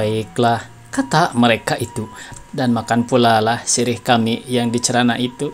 Baiklah, kata mereka itu, dan makan pula lah sirih kami yang dicerana itu.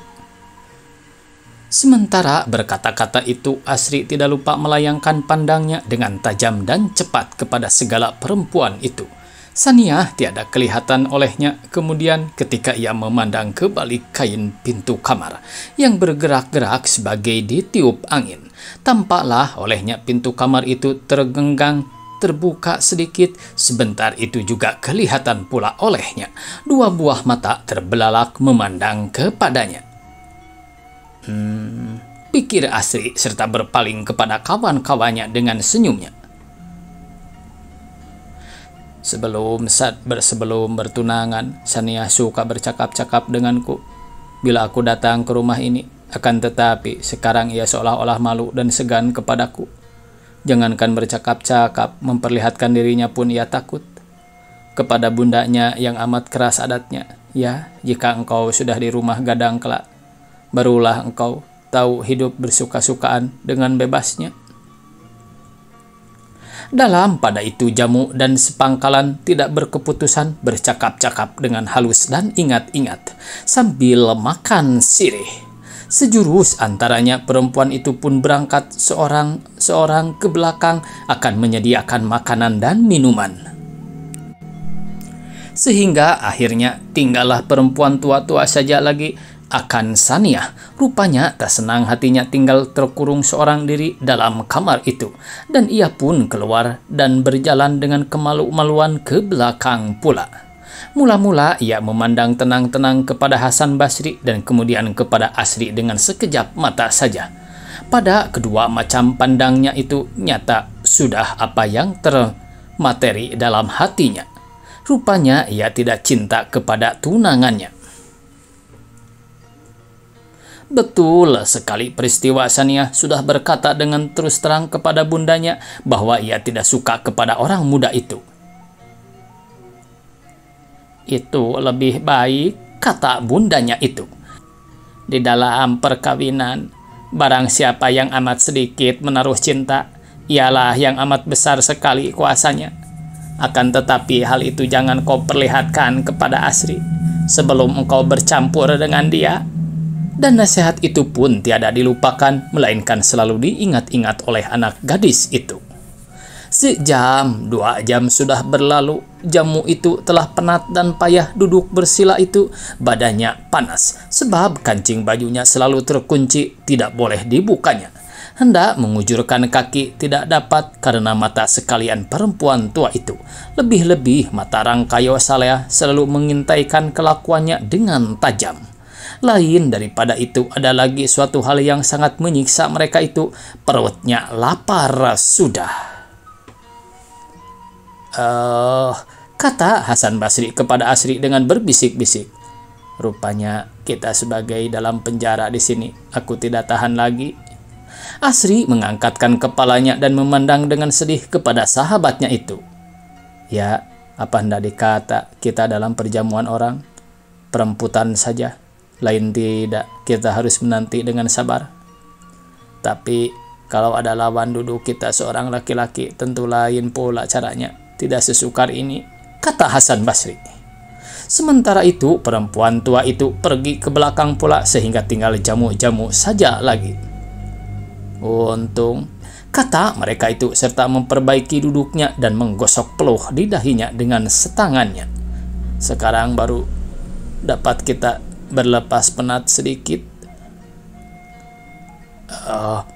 Sementara berkata-kata itu, Asri tidak lupa melayangkan pandangnya dengan tajam dan cepat kepada segala perempuan itu. Saniyah tiada kelihatan olehnya. Kemudian ketika ia memandang ke balik kain pintu kamar yang bergerak-gerak sebagai ditiup angin, tampaklah olehnya pintu kamar itu tergenggang, terbuka sedikit. Sebentar itu juga kelihatan pula olehnya dua buah mata terbelalak memandang kepadanya. Pikir Asri serta berpaling kepada kawan-kawannya dengan senyumnya. Sebelum bertunangan, Saniyah suka bercakap-cakap denganku bila aku datang ke rumah ini. Akan tetapi sekarang ia seolah-olah malu dan segan kepadaku. Jangankan bercakap-cakap, memperlihatkan dirinya pun ia takut. Kepada bundanya yang amat keras adatnya, ya, jika engkau sudah di rumah gadang kelak, barulah engkau tahu hidup bersuka-sukaan dengan bebasnya. Dalam pada itu Jamu dan Sepangkalan tidak berkeputusan, bercakap-cakap dengan halus dan ingat-ingat sambil makan sirih. Sejurus antaranya perempuan itu pun berangkat seorang ke belakang akan menyediakan makanan dan minuman. Sehingga akhirnya tinggallah perempuan tua-tua saja lagi. Akan Saniyah, rupanya tak senang hatinya tinggal terkurung seorang diri dalam kamar itu, dan ia pun keluar dan berjalan dengan kemalu-maluan ke belakang pula. Mula-mula ia memandang tenang-tenang kepada Hasan Basri dan kemudian kepada Asri dengan sekejap mata saja. Pada kedua macam pandangnya itu nyata sudah apa yang termateri dalam hatinya. Rupanya ia tidak cinta kepada tunangannya. Betul sekali peristiwa Saniyah sudah berkata dengan terus terang kepada bundanya bahwa ia tidak suka kepada orang muda itu. Itu lebih baik, kata bundanya itu. Di dalam perkawinan, barang siapa yang amat sedikit menaruh cinta, ialah yang amat besar sekali kuasanya. Akan tetapi hal itu jangan kau perlihatkan kepada Asri sebelum engkau bercampur dengan dia. Dan nasihat itu pun tiada dilupakan, melainkan selalu diingat-ingat oleh anak gadis itu. Sejam, 2 jam sudah berlalu. Jamu itu telah penat dan payah duduk bersila itu. Badannya panas, sebab kancing bajunya selalu terkunci, tidak boleh dibukanya. Hendak mengujurkan kaki tidak dapat karena mata sekalian perempuan tua itu. Lebih-lebih mata Rangkayo Saleh selalu mengintaikan kelakuannya dengan tajam. Lain daripada itu ada lagi suatu hal yang sangat menyiksa mereka itu. Perutnya lapar sudah. Kata Hasan Basri kepada Asri dengan berbisik-bisik. Rupanya kita sebagai dalam penjara di sini. Aku tidak tahan lagi. Asri mengangkatkan kepalanya dan memandang dengan sedih kepada sahabatnya itu. Ya, apa hendak dikata, kita dalam perjamuan orang, peremputan saja. Lain tidak, kita harus menanti dengan sabar. Tapi kalau ada lawan duduk kita seorang laki-laki, tentu lain pula caranya. Tidak sesukar ini, kata Hasan Basri. Sementara itu perempuan tua itu pergi ke belakang pula sehingga tinggal Jamu-Jamu saja lagi. Untung, kata mereka itu serta memperbaiki duduknya dan menggosok peluh di dahinya dengan setangannya. Sekarang baru dapat kita berlepas penat sedikit.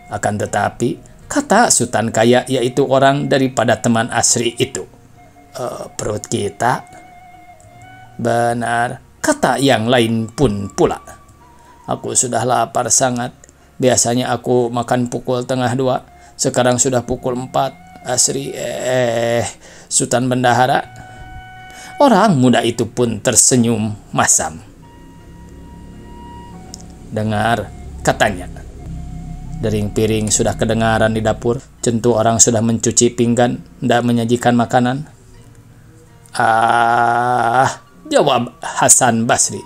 Akan tetapi, kata Sultan Kaya, yaitu orang daripada teman Asri itu, perut kita. Benar, kata yang lain pun pula. Aku sudah lapar sangat. Biasanya aku makan pukul 1:30. Sekarang sudah pukul 4. Asri, Sultan Bendahara. Orang muda itu pun tersenyum masam. Dengar, katanya. Dering piring sudah kedengaran di dapur. Tentu orang sudah mencuci pinggan, hendak menyajikan makanan. Jawab Hasan Basri.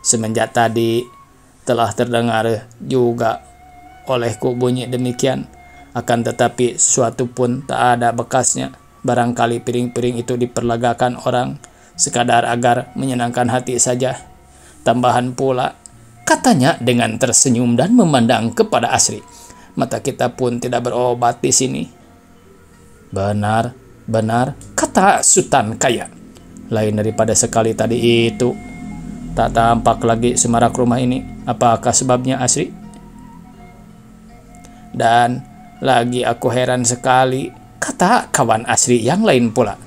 Semenjak tadi telah terdengar juga olehku bunyi demikian. Akan tetapi suatu pun tak ada bekasnya. Barangkali piring-piring itu diperlagakan orang sekadar agar menyenangkan hati saja. Tambahan pula, katanya dengan tersenyum dan memandang kepada Asri. Mata kita pun tidak berobat di sini. Benar, kata Sultan Kaya. Lain daripada sekali tadi itu. Tak tampak lagi semarak rumah ini. Apakah sebabnya, Asri? Dan lagi aku heran sekali, kata kawan Asri yang lain pula.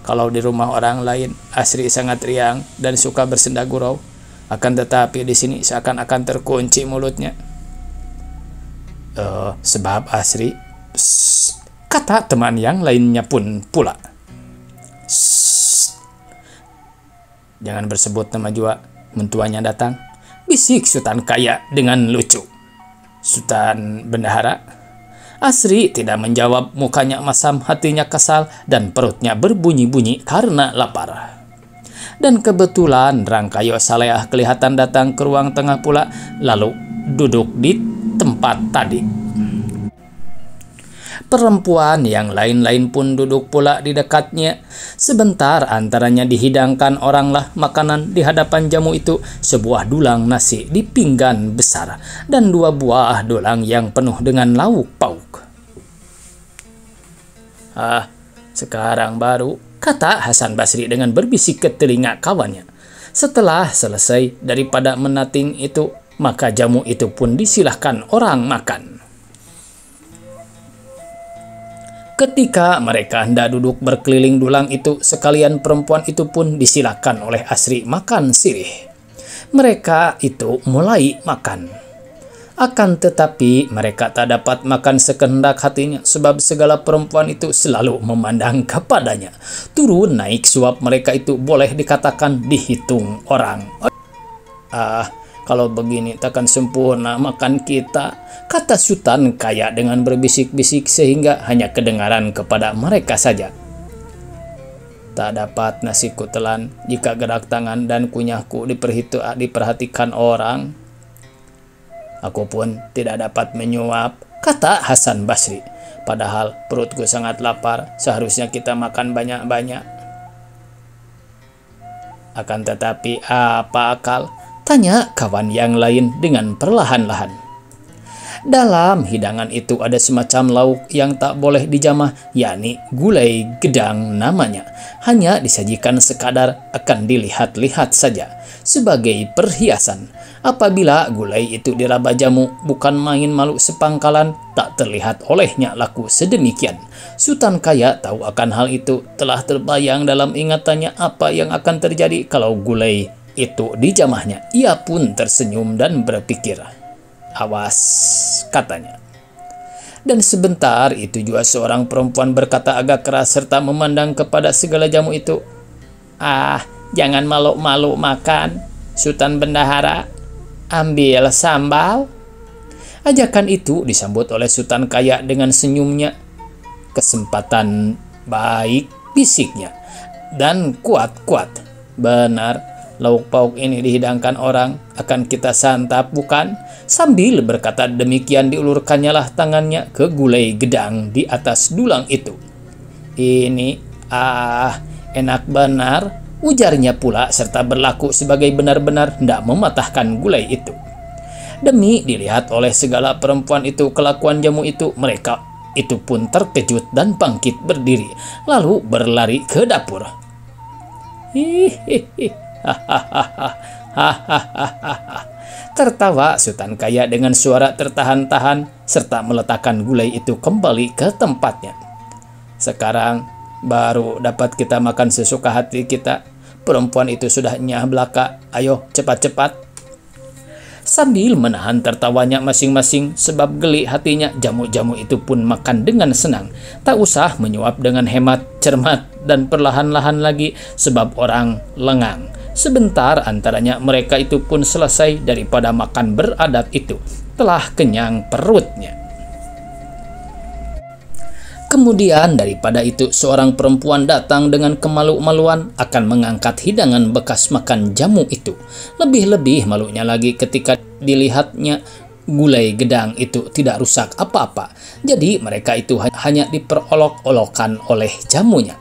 Kalau di rumah orang lain, Asri sangat riang dan suka bersenda gurau. Akan tetapi di sini seakan-akan terkunci mulutnya. Sebab Asri, kata teman yang lainnya pun pula. Jangan bersebut nama jua, mentuanya datang, bisik Sultan Kaya dengan lucu. Sultan Bendahara. Asri tidak menjawab, mukanya masam, hatinya kesal, dan perutnya berbunyi-bunyi karena lapar. Dan kebetulan Rangkayo Saleah kelihatan datang ke ruang tengah pula, lalu duduk di tempat tadi. Perempuan yang lain-lain pun duduk pula di dekatnya. Sebentar antaranya dihidangkan oranglah makanan di hadapan jamu itu, sebuah dulang nasi di pinggan besar dan 2 buah dulang yang penuh dengan lauk pauk. Sekarang baru, kata Hasan Basri dengan berbisik ke telinga kawannya. Setelah selesai daripada menating itu, maka jamu itu pun disilahkan orang makan. Ketika mereka hendak duduk berkeliling dulang itu, sekalian perempuan itu pun disilakan oleh Asri makan sirih. Mereka itu mulai makan. Akan tetapi mereka tak dapat makan sekehendak hatinya, sebab segala perempuan itu selalu memandang kepadanya. Turun naik suap mereka itu boleh dikatakan dihitung orang. Kalau begini takkan sempurna makan kita, kata Sultan Kaya dengan berbisik-bisik sehingga hanya kedengaran kepada mereka saja. Tak dapat nasiku telan jika gerak tangan dan kunyahku diperhatikan orang. Aku pun tidak dapat menyuap, kata Hasan Basri. Padahal perutku sangat lapar, seharusnya kita makan banyak-banyak. Akan tetapi apa akal? Tanya kawan yang lain dengan perlahan-lahan. Dalam hidangan itu ada semacam lauk yang tak boleh dijamah, yakni gulai gedang namanya. Hanya disajikan sekadar akan dilihat-lihat saja sebagai perhiasan. Apabila gulai itu diraba jamu, bukan main malu sepangkalan, tak terlihat olehnya laku sedemikian. Sultan Kaya tahu akan hal itu, telah terbayang dalam ingatannya apa yang akan terjadi kalau gulai itu dijamahnya. Ia pun tersenyum dan berpikir. Awas, katanya. Dan sebentar itu juga seorang perempuan berkata agak keras serta memandang kepada segala jamu itu. Jangan malu-malu makan, Sultan Bendahara. Ambil sambal. Ajakan itu disambut oleh Sultan Kaya dengan senyumnya. Kesempatan baik, bisiknya. Dan kuat-kuat. Benar, lauk pauk ini dihidangkan orang, akan kita santap bukan? Sambil berkata demikian diulurkannya lah tangannya ke gulai gedang di atas dulang itu. Ini, enak benar, ujarnya pula serta berlaku sebagai benar-benar hendak mematahkan gulai itu. Demi dilihat oleh segala perempuan itu kelakuan jamu itu, mereka itu pun terkejut dan bangkit berdiri, lalu berlari ke dapur. Tertawa Sultan Kaya dengan suara tertahan-tahan serta meletakkan gulai itu kembali ke tempatnya. Sekarang baru dapat kita makan sesuka hati kita. Perempuan itu sudah nyah belaka. Ayo cepat-cepat. Sambil menahan tertawanya masing-masing sebab geli hatinya, jamu-jamu itu pun makan dengan senang. Tak usah menyuap dengan hemat, cermat, dan perlahan-lahan lagi sebab orang lengang. Sebentar antaranya mereka itu pun selesai daripada makan beradat itu. Telah kenyang perutnya. Kemudian daripada itu seorang perempuan datang dengan kemalu-maluan akan mengangkat hidangan bekas makan jamu itu. Lebih-lebih malunya lagi ketika dilihatnya gulai gedang itu tidak rusak apa-apa. Jadi mereka itu hanya diperolok-olokkan oleh jamunya.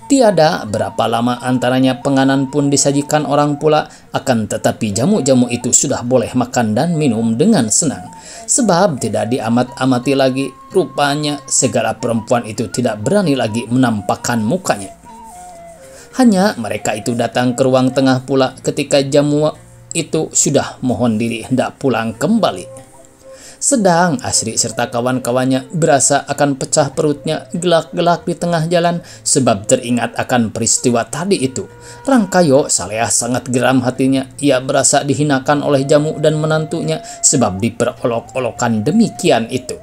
Tiada berapa lama antaranya penganan pun disajikan orang pula, akan tetapi jamu-jamu itu sudah boleh makan dan minum dengan senang. Sebab tidak diamat-amati lagi, rupanya segala perempuan itu tidak berani lagi menampakkan mukanya. Hanya mereka itu datang ke ruang tengah pula ketika jamu itu sudah mohon diri hendak pulang kembali. Sedang Asri serta kawan-kawannya berasa akan pecah perutnya gelak-gelak di tengah jalan sebab teringat akan peristiwa tadi itu. Rangkayo Saleah sangat geram hatinya. Ia berasa dihinakan oleh jamu dan menantunya sebab diperolok-olokan demikian itu.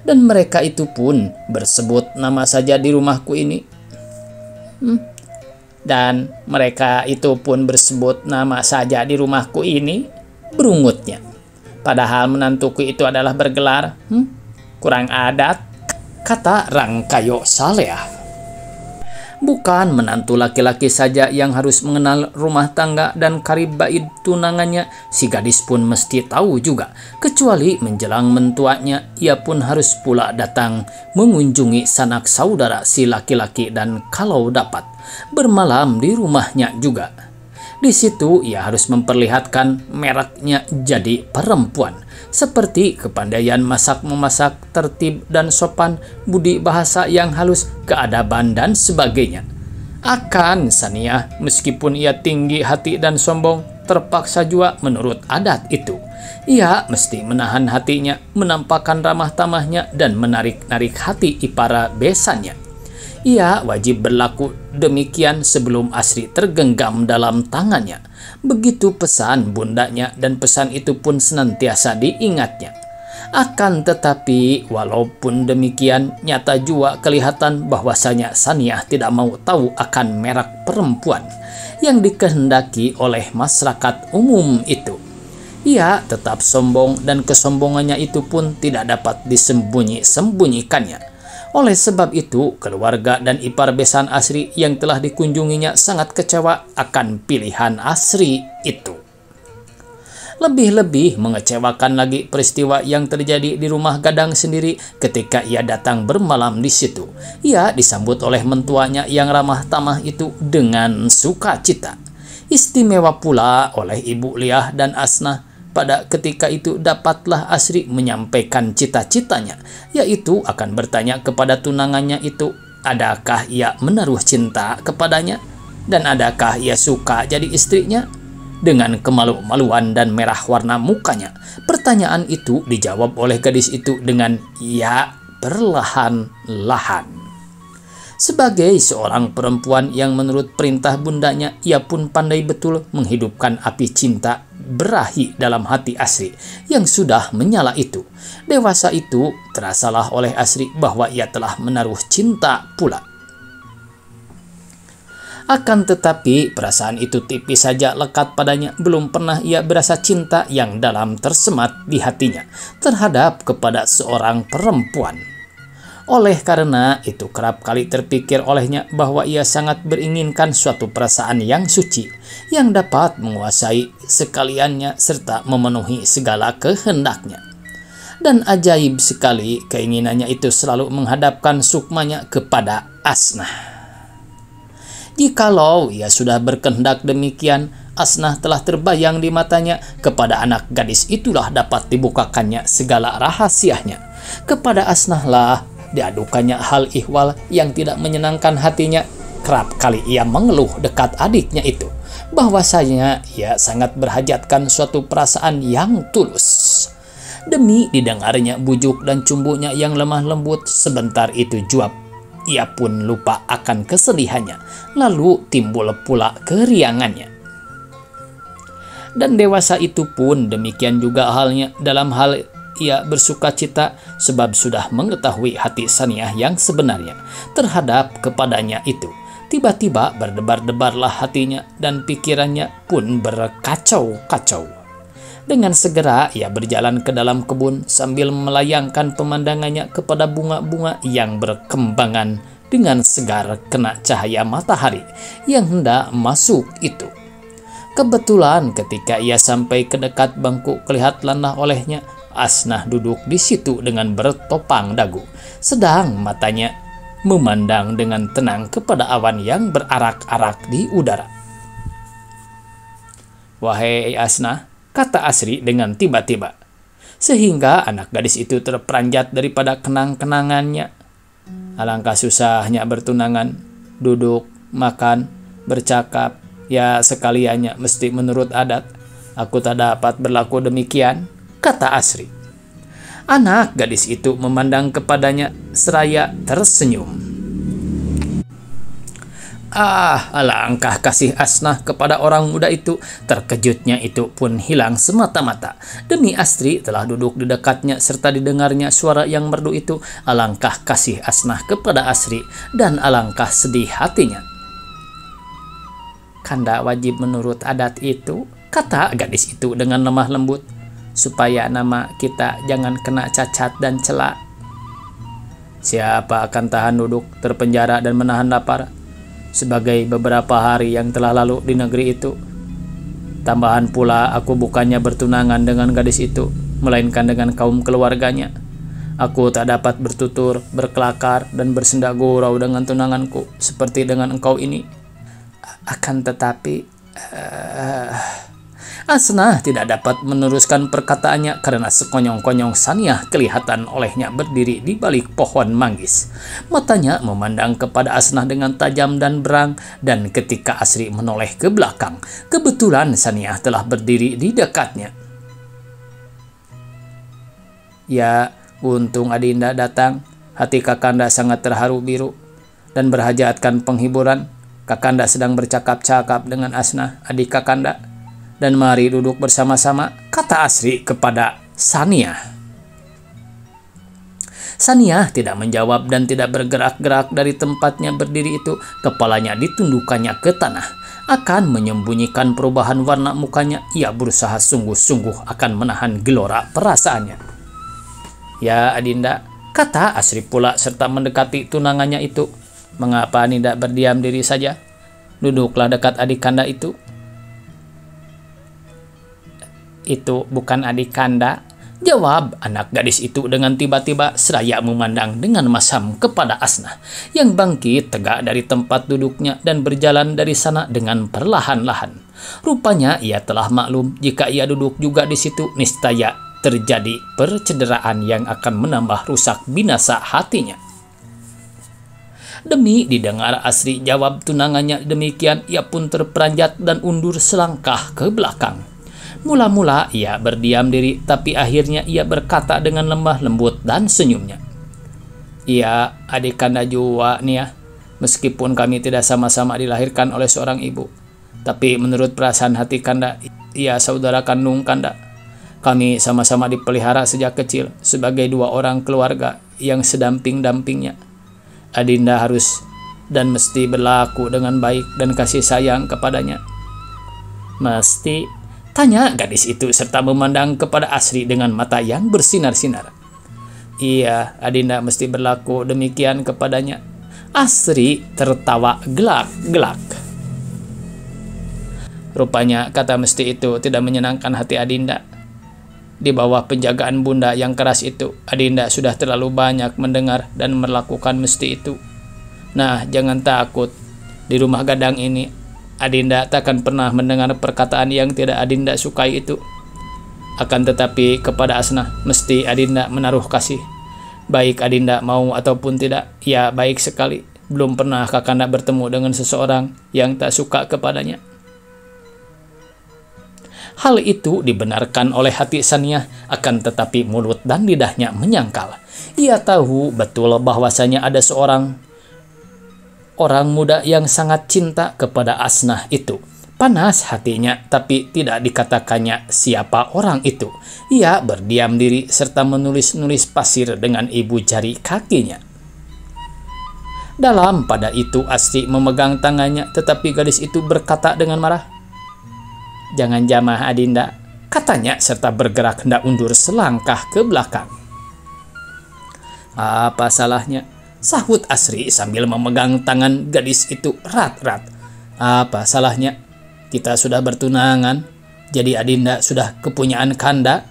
Dan mereka itu pun bersebut nama saja di rumahku ini. Dan mereka itu pun bersebut nama saja di rumahku ini, berungutnya. Padahal menantuku itu adalah bergelar. Kurang adat, kata Rangkayo Saleah. Bukan menantu laki-laki saja yang harus mengenal rumah tangga dan karib baid tunangannya, si gadis pun mesti tahu juga. Kecuali menjelang mentuanya, ia pun harus pula datang mengunjungi sanak saudara si laki-laki dan kalau dapat bermalam di rumahnya juga. Di situ ia harus memperlihatkan mereknya jadi perempuan, seperti kepandaian masak-memasak, tertib dan sopan, budi bahasa yang halus, keadaban dan sebagainya. Akan Saniah, meskipun ia tinggi hati dan sombong, terpaksa juga menurut adat itu. Ia mesti menahan hatinya, menampakkan ramah tamahnya dan menarik-narik hati ipara besannya. Ia wajib berlaku demikian sebelum Asri tergenggam dalam tangannya. Begitu pesan bundanya dan pesan itu pun senantiasa diingatnya. Akan tetapi walaupun demikian, nyata juga kelihatan bahwasanya Saniah tidak mau tahu akan merek perempuan yang dikehendaki oleh masyarakat umum itu. Ia tetap sombong dan kesombongannya itu pun tidak dapat disembunyi-sembunyikannya. Oleh sebab itu, keluarga dan ipar besan Asri yang telah dikunjunginya sangat kecewa akan pilihan Asri itu. Lebih-lebih mengecewakan lagi peristiwa yang terjadi di rumah Gadang sendiri ketika ia datang bermalam di situ. Ia disambut oleh mentuanya yang ramah tamah itu dengan sukacita. Istimewa pula oleh Ibu Liah dan Asnah. Pada ketika itu dapatlah Asri menyampaikan cita-citanya, yaitu akan bertanya kepada tunangannya itu, adakah ia menaruh cinta kepadanya, dan adakah ia suka jadi istrinya. Dengan kemalu-maluan dan merah warna mukanya, pertanyaan itu dijawab oleh gadis itu dengan ya perlahan-lahan. Sebagai seorang perempuan yang menurut perintah bundanya, ia pun pandai betul menghidupkan api cinta berahi dalam hati Asri yang sudah menyala itu. Dewasa itu terasalah oleh Asri bahwa ia telah menaruh cinta pula. Akan tetapi perasaan itu tipis saja lekat padanya. Belum pernah ia berasa cinta yang dalam tersemat di hatinya terhadap kepada seorang perempuan. Oleh karena itu kerap kali terpikir olehnya bahwa ia sangat beringinkan suatu perasaan yang suci, yang dapat menguasai sekaliannya serta memenuhi segala kehendaknya. Dan ajaib sekali keinginannya itu selalu menghadapkan sukmanya kepada Asnah. Jikalau ia sudah berkehendak demikian, Asnah telah terbayang di matanya, kepada anak gadis itulah dapat dibukakannya segala rahasianya. Kepada Asnah lah diadukannya hal ihwal yang tidak menyenangkan hatinya. Kerap kali ia mengeluh dekat adiknya itu, bahwasanya ia sangat berhajatkan suatu perasaan yang tulus. Demi didengarnya bujuk dan cumbunya yang lemah lembut, sebentar itu juap ia pun lupa akan kesedihannya, lalu timbul pula keriangannya. Dan dewasa itu pun demikian juga halnya dalam hal ia bersuka cita, sebab sudah mengetahui hati Saniah yang sebenarnya terhadap kepadanya itu. Tiba-tiba berdebar-debarlah hatinya dan pikirannya pun berkacau-kacau. Dengan segera ia berjalan ke dalam kebun sambil melayangkan pemandangannya kepada bunga-bunga yang berkembangan dengan segar kena cahaya matahari yang hendak masuk itu. Kebetulan ketika ia sampai ke dekat bangku, kelihatanlah olehnya Asnah duduk di situ dengan bertopang dagu, sedang matanya memandang dengan tenang kepada awan yang berarak-arak di udara. "Wahai Asnah," kata Asri dengan tiba-tiba, sehingga anak gadis itu terperanjat daripada kenang-kenangannya. Alangkah susahnya bertunangan, duduk, makan, bercakap, ya sekaliannya mesti menurut adat. Aku tak dapat berlaku demikian, kata Asri. Anak gadis itu memandang kepadanya seraya tersenyum. Alangkah kasih Asnah kepada orang muda itu. Terkejutnya itu pun hilang semata-mata. Demi Asri telah duduk di dekatnya serta didengarnya suara yang merdu itu. Alangkah kasih Asnah kepada Asri dan alangkah sedih hatinya. "Kanda wajib menurut adat itu," kata gadis itu dengan lemah lembut, "supaya nama kita jangan kena cacat dan cela." Siapa akan tahan duduk, terpenjara dan menahan lapar sebagai beberapa hari yang telah lalu di negeri itu? Tambahan pula, aku bukannya bertunangan dengan gadis itu, melainkan dengan kaum keluarganya. Aku tak dapat bertutur, berkelakar, dan bersenda gurau dengan tunanganku seperti dengan engkau ini. Akan tetapi, Asnah tidak dapat meneruskan perkataannya karena sekonyong-konyong Saniyah kelihatan olehnya berdiri di balik pohon manggis. Matanya memandang kepada Asnah dengan tajam dan berang, dan ketika Asri menoleh ke belakang, kebetulan Saniyah telah berdiri di dekatnya. "Ya, untung Adinda datang. Hati Kakanda sangat terharu biru dan berhajatkan penghiburan. Kakanda sedang bercakap-cakap dengan Asnah, adik Kakanda. Dan mari duduk bersama-sama," kata Asri kepada Saniyah. Saniyah tidak menjawab dan tidak bergerak-gerak dari tempatnya berdiri itu. Kepalanya ditundukkannya ke tanah. Akan menyembunyikan perubahan warna mukanya, ia berusaha sungguh-sungguh akan menahan gelora perasaannya. "Ya Adinda," kata Asri pula serta mendekati tunangannya itu. "Mengapa tidak berdiam diri saja? Duduklah dekat adik Kanda itu." "Itu bukan adik Kanda," jawab anak gadis itu dengan tiba-tiba seraya memandang dengan masam kepada Asnah yang bangkit tegak dari tempat duduknya dan berjalan dari sana dengan perlahan-lahan. Rupanya ia telah maklum jika ia duduk juga di situ niscaya terjadi percederaan yang akan menambah rusak binasa hatinya. Demi didengar Asri jawab tunangannya demikian, ia pun terperanjat dan undur selangkah ke belakang. Mula-mula ia berdiam diri, tapi akhirnya ia berkata dengan lemah lembut dan senyumnya, "Iya, adik Kanda jua nih ya. Meskipun kami tidak sama-sama dilahirkan oleh seorang ibu, tapi menurut perasaan hati Kanda, ia saudara kandung Kanda. Kami sama-sama dipelihara sejak kecil sebagai dua orang keluarga yang sedamping-dampingnya. Adinda harus dan mesti berlaku dengan baik dan kasih sayang kepadanya." "Mesti?" tanya gadis itu serta memandang kepada Asri dengan mata yang bersinar-sinar. "Iya, Adinda mesti berlaku demikian kepadanya." Asri tertawa gelak-gelak. Rupanya kata mesti itu tidak menyenangkan hati Adinda. Di bawah penjagaan bunda yang keras itu, Adinda sudah terlalu banyak mendengar dan melakukan mesti itu. Nah, jangan takut. Di rumah gadang ini, Adinda takkan pernah mendengar perkataan yang tidak Adinda sukai itu. Akan tetapi kepada Asnah mesti Adinda menaruh kasih. Baik Adinda mau ataupun tidak, ya baik sekali. Belum pernah Kakanda bertemu dengan seseorang yang tak suka kepadanya. Hal itu dibenarkan oleh hati Saniyah, akan tetapi mulut dan lidahnya menyangkal. Ia tahu betul bahwasanya ada seorang orang muda yang sangat cinta kepada Asnah itu. Panas hatinya, tapi tidak dikatakannya siapa orang itu. Ia berdiam diri serta menulis-nulis pasir dengan ibu jari kakinya. Dalam pada itu Asri memegang tangannya, tetapi gadis itu berkata dengan marah, "Jangan jamah Adinda," katanya serta bergerak hendak undur selangkah ke belakang. "Apa salahnya?" sahut Asri sambil memegang tangan gadis itu erat-erat. "Apa salahnya? kita sudah bertunangan, jadi Adinda sudah kepunyaan Kanda.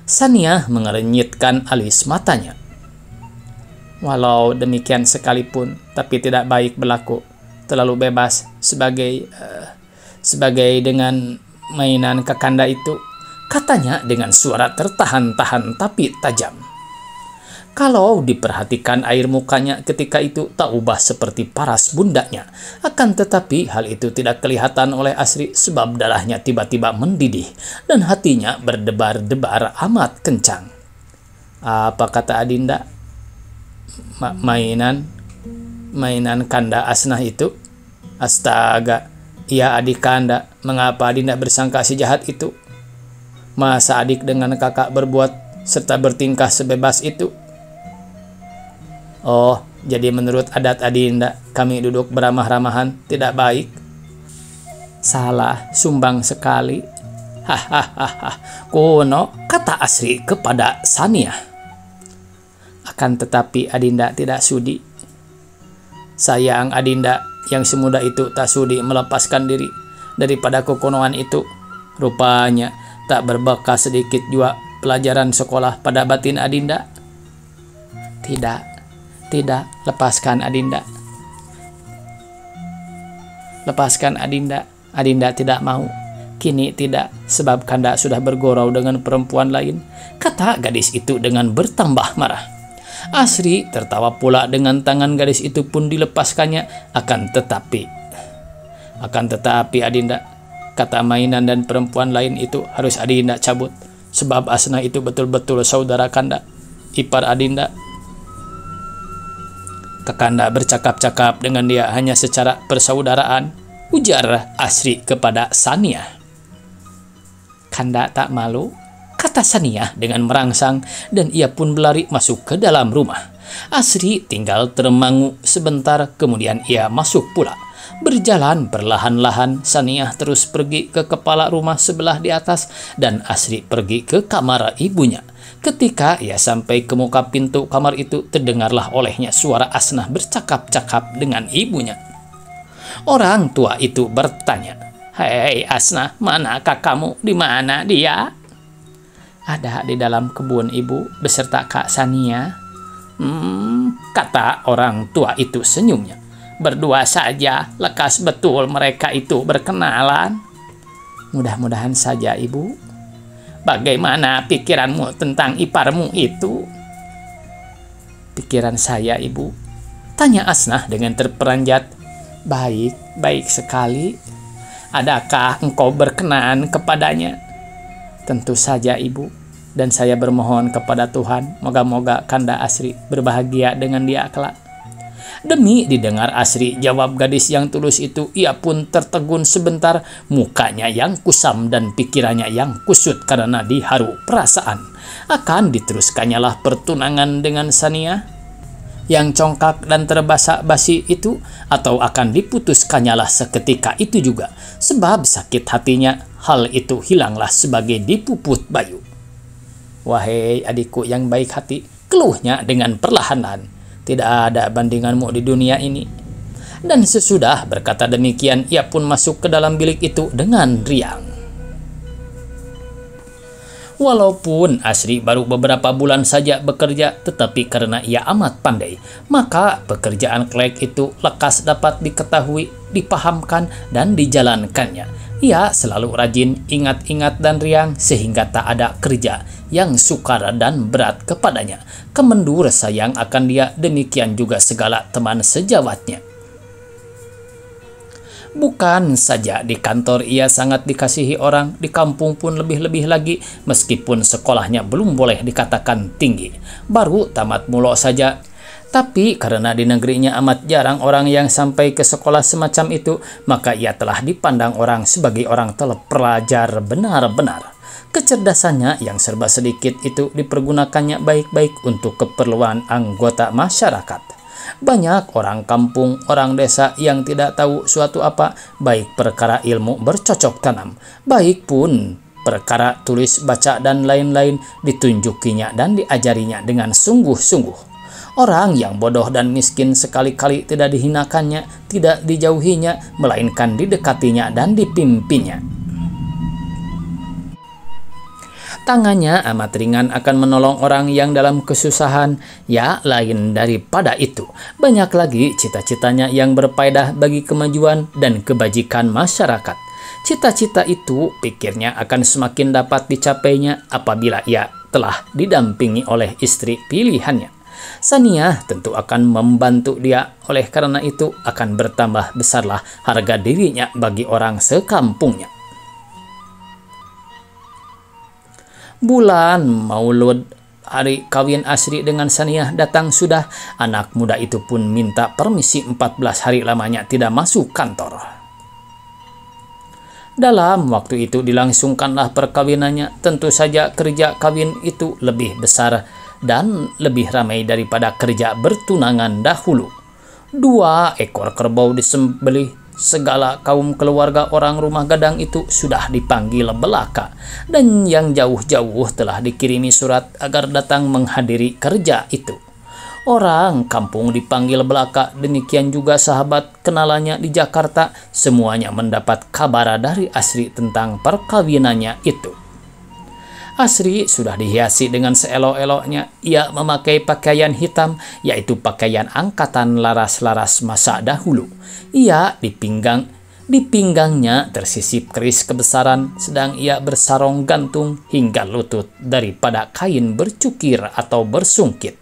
Sania mengernyitkan alis matanya. Walau demikian sekalipun, tapi tidak baik berlaku terlalu bebas sebagai dengan mainan Kakanda itu, katanya dengan suara tertahan-tahan tapi tajam. Kalau diperhatikan air mukanya ketika itu tak ubah seperti paras bundanya. Akan tetapi hal itu tidak kelihatan oleh Asri sebab darahnya tiba-tiba mendidih dan hatinya berdebar-debar amat kencang. Apa kata Adinda? Mainan Kanda Asnah itu? Astaga, iya adik Kanda. Mengapa Adinda bersangka sejahat itu? Masa adik dengan kakak berbuat serta bertingkah sebebas itu? Oh, jadi menurut adat Adinda, kami duduk beramah-ramahan tidak baik? Salah, sumbang sekali. Hahaha, kuno, kata Asri kepada Sania. Akan tetapi Adinda tidak sudi. Sayang Adinda yang semudah itu tak sudi melepaskan diri daripada kekonoan itu. Rupanya tak berbekas sedikit juga pelajaran sekolah pada batin Adinda. Tidak, lepaskan Adinda. Lepaskan Adinda. Adinda tidak mau. Kini tidak, sebab Kanda sudah bergurau dengan perempuan lain, kata gadis itu dengan bertambah marah. Asri tertawa pula dengan tangan gadis itu pun dilepaskannya. Akan tetapi Adinda, kata mainan dan perempuan lain itu harus Adinda cabut, sebab Asnah itu betul-betul saudara Kanda, ipar Adinda. Kakanda bercakap-cakap dengan dia hanya secara persaudaraan, ujar Asri kepada Sania. Kanda tak malu, kata Sania dengan merangsang, dan ia pun berlari masuk ke dalam rumah. Asri tinggal termangu sebentar, kemudian ia masuk pula. Berjalan perlahan-lahan, Sania terus pergi ke kepala rumah sebelah di atas, dan Asri pergi ke kamar ibunya. Ketika ia sampai ke muka pintu kamar itu, terdengarlah olehnya suara Asnah bercakap-cakap dengan ibunya. Orang tua itu bertanya, "Hei Asnah, manakah kamu? Di mana dia?" "Ada di dalam kebun ibu, beserta Kak Sania." Kata orang tua itu senyumnya. "Berdua saja, lekas betul mereka itu berkenalan." "Mudah-mudahan saja ibu." "Bagaimana pikiranmu tentang iparmu itu?" "Pikiran saya ibu?" tanya Asnah dengan terperanjat. Baik sekali." "Adakah engkau berkenan kepadanya?" "Tentu saja ibu, dan saya bermohon kepada Tuhan, moga-moga Kanda Asri berbahagia dengan dia kelak." Demi didengar Asri jawab gadis yang tulus itu, ia pun tertegun sebentar, mukanya yang kusam dan pikirannya yang kusut karena diharu perasaan. Akan diteruskannya lah pertunangan dengan Sania yang congkak dan terbasa-basi itu, atau akan diputuskannya lah seketika itu juga, sebab sakit hatinya hal itu hilanglah sebagai dipuput bayu. "Wahai adikku yang baik hati," keluhnya dengan perlahan-lahan, "tidak ada bandinganmu di dunia ini." Dan sesudah berkata demikian, ia pun masuk ke dalam bilik itu dengan riang. Walaupun Asri baru beberapa bulan saja bekerja, tetapi karena ia amat pandai, maka pekerjaan klek itu lekas dapat diketahui, dipahamkan, dan dijalankannya. Ia selalu rajin, ingat-ingat, dan riang, sehingga tak ada kerja yang sukar dan berat kepadanya. Kemendur sayang akan dia, demikian juga segala teman sejawatnya. Bukan saja di kantor ia sangat dikasihi orang, di kampung pun lebih-lebih lagi, meskipun sekolahnya belum boleh dikatakan tinggi. Baru tamat mulo saja. Tapi karena di negerinya amat jarang orang yang sampai ke sekolah semacam itu, maka ia telah dipandang orang sebagai orang terpelajar benar-benar. Kecerdasannya yang serba sedikit itu dipergunakannya baik-baik untuk keperluan anggota masyarakat. Banyak orang kampung, orang desa yang tidak tahu suatu apa, baik perkara ilmu bercocok tanam, baik pun perkara tulis baca dan lain-lain, ditunjukinya dan diajarinya dengan sungguh-sungguh. Orang yang bodoh dan miskin sekali-kali tidak dihinakannya, tidak dijauhinya, melainkan didekatinya dan dipimpinnya. Tangannya amat ringan akan menolong orang yang dalam kesusahan. Ya, lain daripada itu, banyak lagi cita-citanya yang berfaedah bagi kemajuan dan kebajikan masyarakat. Cita-cita itu pikirnya akan semakin dapat dicapainya apabila ia telah didampingi oleh istri pilihannya. Saniyah tentu akan membantu dia, oleh karena itu akan bertambah besarlah harga dirinya bagi orang sekampungnya. Bulan Maulud, hari kawin Asri dengan Saniyah datang sudah. Anak muda itu pun minta permisi 14 hari lamanya tidak masuk kantor. Dalam waktu itu dilangsungkanlah perkawinannya. Tentu saja kerja kawin itu lebih besar dan lebih ramai daripada kerja bertunangan dahulu. 2 ekor kerbau disembelih. Segala kaum keluarga orang rumah gadang itu sudah dipanggil belaka, dan yang jauh-jauh telah dikirimi surat agar datang menghadiri kerja itu. Orang kampung dipanggil belaka, demikian juga sahabat kenalannya di Jakarta, semuanya mendapat kabar dari Asri tentang perkawinannya itu. Asri sudah dihiasi dengan seelok-eloknya. Ia memakai pakaian hitam, yaitu pakaian angkatan laras-laras masa dahulu. Ia di pinggangnya tersisip keris kebesaran, sedang ia bersarong gantung hingga lutut daripada kain bercukir atau bersungkit,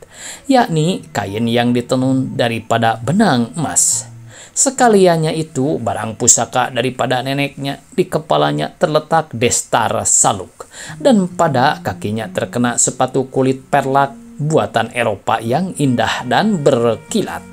yakni kain yang ditenun daripada benang emas. Sekaliannya itu barang pusaka daripada neneknya. Di kepalanya terletak destar saluk, dan pada kakinya terkena sepatu kulit perlak buatan Eropa yang indah dan berkilat.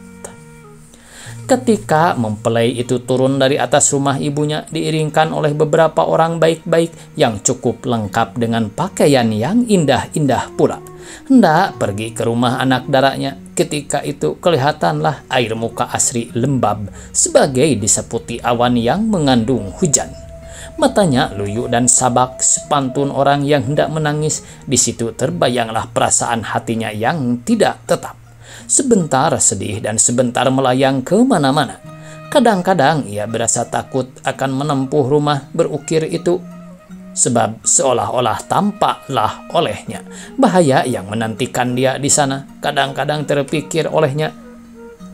Ketika mempelai itu turun dari atas rumah ibunya diiringkan oleh beberapa orang baik-baik yang cukup lengkap dengan pakaian yang indah-indah pula, hendak pergi ke rumah anak darahnya. Ketika itu kelihatanlah air muka Asri lembab sebagai diseputi awan yang mengandung hujan. Matanya luyu dan sabak sepantun orang yang hendak menangis. Di situ terbayanglah perasaan hatinya yang tidak tetap. Sebentar sedih dan sebentar melayang kemana-mana. Kadang-kadang ia berasa takut akan menempuh rumah berukir itu, sebab seolah-olah tampaklah olehnya bahaya yang menantikan dia di sana. Kadang-kadang terpikir olehnya,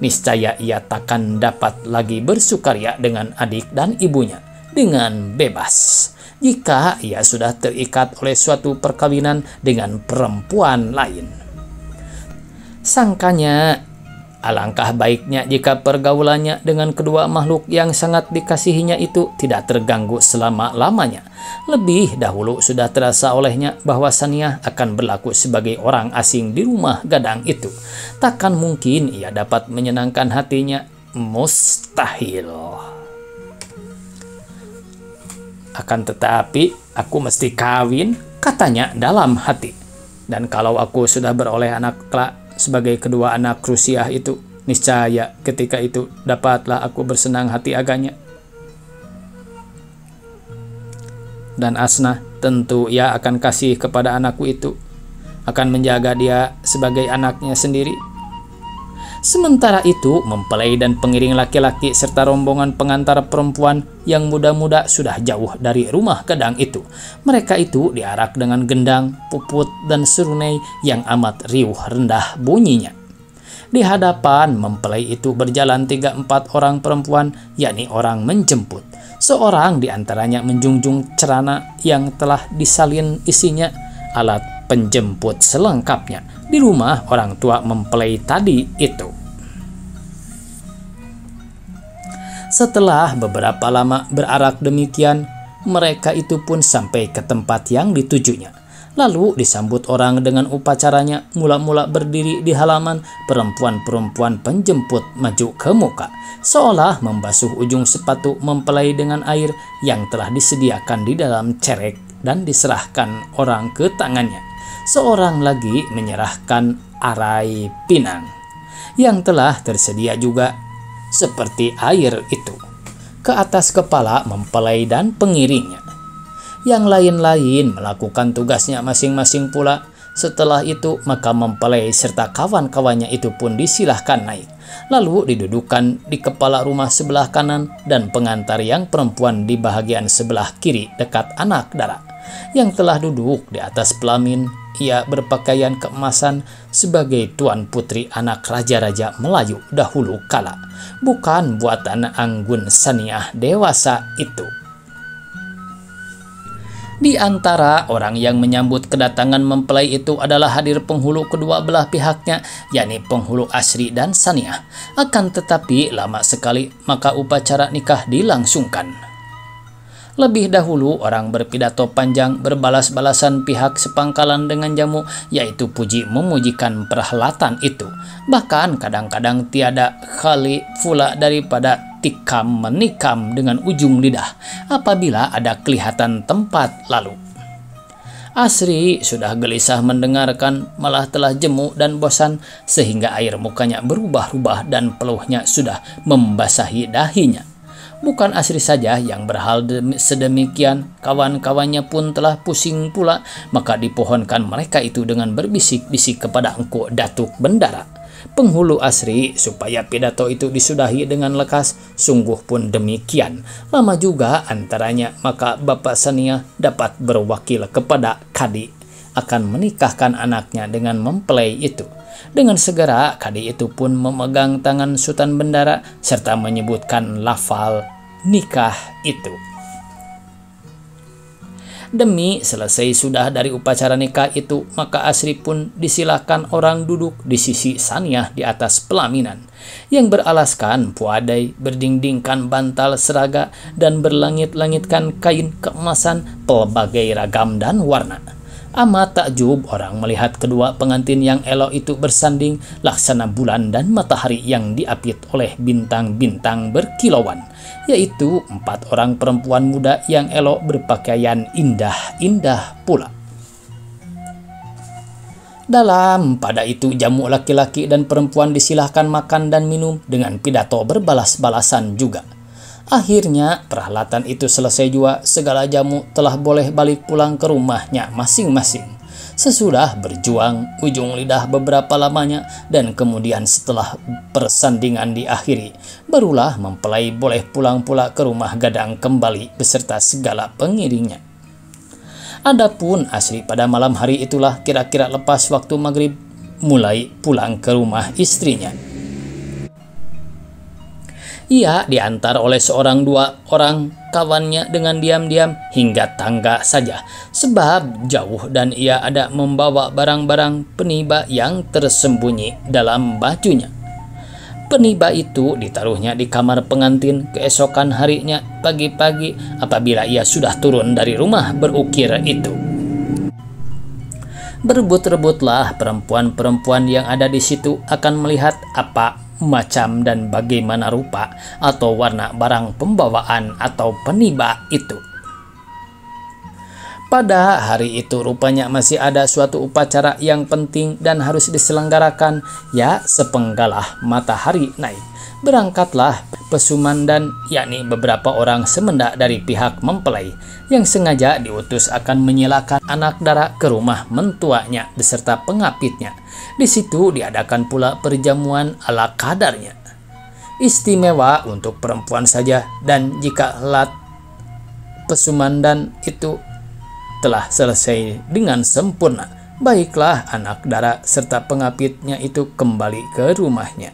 niscaya ia takkan dapat lagi bersukaria dengan adik dan ibunya dengan bebas jika ia sudah terikat oleh suatu perkawinan dengan perempuan lain. Sangkanya, alangkah baiknya jika pergaulannya dengan kedua makhluk yang sangat dikasihinya itu tidak terganggu selama-lamanya. Lebih dahulu sudah terasa olehnya bahwa Saniyah akan berlaku sebagai orang asing di rumah gadang itu. Takkan mungkin ia dapat menyenangkan hatinya. Mustahil. Akan tetapi aku mesti kawin, katanya dalam hati. Dan kalau aku sudah beroleh anak kelak sebagai kedua anak Rusiah itu, niscaya ketika itu dapatlah aku bersenang hati agaknya. Dan Asnah tentu ia akan kasih kepada anakku itu, akan menjaga dia sebagai anaknya sendiri. Sementara itu mempelai dan pengiring laki-laki serta rombongan pengantar perempuan yang muda-muda sudah jauh dari rumah gadang itu. Mereka itu diarak dengan gendang, puput, dan serunai yang amat riuh rendah bunyinya. Di hadapan mempelai itu berjalan 3-4 orang perempuan, yakni orang menjemput. Seorang di antaranya menjunjung cerana yang telah disalin isinya alat penjemput selengkapnya di rumah orang tua mempelai tadi itu. Setelah beberapa lama berarak demikian, mereka itu pun sampai ke tempat yang ditujunya. Lalu disambut orang dengan upacaranya. Mula-mula berdiri di halaman, perempuan-perempuan penjemput maju ke muka, seolah membasuh ujung sepatu mempelai dengan air yang telah disediakan di dalam cerek dan diserahkan orang ke tangannya. Seorang lagi menyerahkan arai pinang yang telah tersedia juga seperti air itu ke atas kepala mempelai dan pengiringnya. Yang lain-lain melakukan tugasnya masing-masing pula. Setelah itu maka mempelai serta kawan-kawannya itu pun disilahkan naik. Lalu didudukan di kepala rumah sebelah kanan dan pengantar yang perempuan di bahagian sebelah kiri dekat anak dara. Yang telah duduk di atas pelamin, ia berpakaian keemasan sebagai tuan putri anak raja-raja Melayu dahulu kala, bukan buatan Anggun Saniah dewasa itu. Di antara orang yang menyambut kedatangan mempelai itu adalah hadir penghulu kedua belah pihaknya, yakni penghulu Asri dan Saniah. Akan tetapi lama sekali maka upacara nikah dilangsungkan. Lebih dahulu orang berpidato panjang berbalas-balasan pihak sepangkalan dengan jamu, yaitu puji memujikan perhelatan itu. Bahkan kadang-kadang tiada kali pula daripada tikam menikam dengan ujung lidah apabila ada kelihatan tempat lalu. Asri sudah gelisah mendengarkan, malah telah jemu dan bosan sehingga air mukanya berubah-ubah dan peluhnya sudah membasahi dahinya. Bukan Asri saja yang berhal sedemikian, kawan-kawannya pun telah pusing pula, maka dipohonkan mereka itu dengan berbisik-bisik kepada Engku Datuk Bendara, penghulu Asri, supaya pidato itu disudahi dengan lekas. Sungguh pun demikian. Lama juga antaranya, maka Bapak Saniah dapat berwakil kepada Kadi akan menikahkan anaknya dengan mempelai itu. Dengan segera Kadi itu pun memegang tangan Sultan Bendara serta menyebutkan lafal nikah itu. Demi selesai sudah dari upacara nikah itu, maka Asri pun disilahkan orang duduk di sisi Saniah di atas pelaminan yang beralaskan puadai, berdindingkan bantal seraga, dan berlangit-langitkan kain keemasan pelbagai ragam dan warna. Amat takjub orang melihat kedua pengantin yang elok itu bersanding laksana bulan dan matahari yang diapit oleh bintang-bintang berkilauan, yaitu 4 orang perempuan muda yang elok berpakaian indah-indah pula. Dalam pada itu jamu laki-laki dan perempuan disilahkan makan dan minum dengan pidato berbalas-balasan juga. Akhirnya perhelatan itu selesai juga, segala jamu telah boleh balik pulang ke rumahnya masing-masing. Sesudah berjuang ujung lidah beberapa lamanya dan kemudian setelah persandingan diakhiri, barulah mempelai boleh pulang pula ke rumah gadang kembali beserta segala pengiringnya. Adapun Asri pada malam hari itulah kira-kira lepas waktu maghrib mulai pulang ke rumah istrinya. Ia diantar oleh 1-2 orang kawannya dengan diam-diam hingga tangga saja, sebab jauh dan ia ada membawa barang-barang peniba yang tersembunyi dalam bajunya. Peniba itu ditaruhnya di kamar pengantin keesokan harinya pagi-pagi apabila ia sudah turun dari rumah berukir itu. Berebut-rebutlah perempuan-perempuan yang ada di situ akan melihat apa macam dan bagaimana rupa atau warna barang pembawaan atau peniba itu. Pada hari itu rupanya masih ada suatu upacara yang penting dan harus diselenggarakan, ya sepenggalah matahari naik. Berangkatlah pesumandan, yakni beberapa orang semendak dari pihak mempelai yang sengaja diutus akan menyilakan anak dara ke rumah mentuanya beserta pengapitnya. Di situ diadakan pula perjamuan ala kadarnya, istimewa untuk perempuan saja, dan jika lat pesumandan itu telah selesai dengan sempurna, baiklah anak dara serta pengapitnya itu kembali ke rumahnya.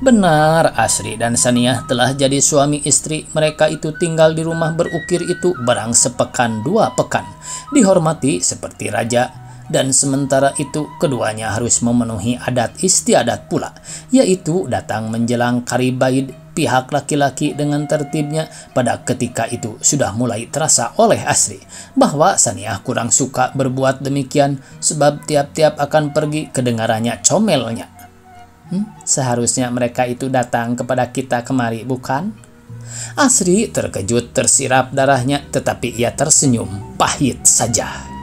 Benar, Asri dan Saniah telah jadi suami istri. Mereka itu tinggal di rumah berukir itu barang sepekan 2 pekan, dihormati seperti raja. Dan sementara itu keduanya harus memenuhi adat istiadat pula, yaitu datang menjelang karibaid pihak laki-laki dengan tertibnya. Pada ketika itu sudah mulai terasa oleh Asri bahwa Saniah kurang suka berbuat demikian, sebab tiap-tiap akan pergi kedengarannya comelnya. Seharusnya mereka itu datang kepada kita kemari, bukan? Asri terkejut tersirap darahnya, tetapi ia tersenyum pahit saja.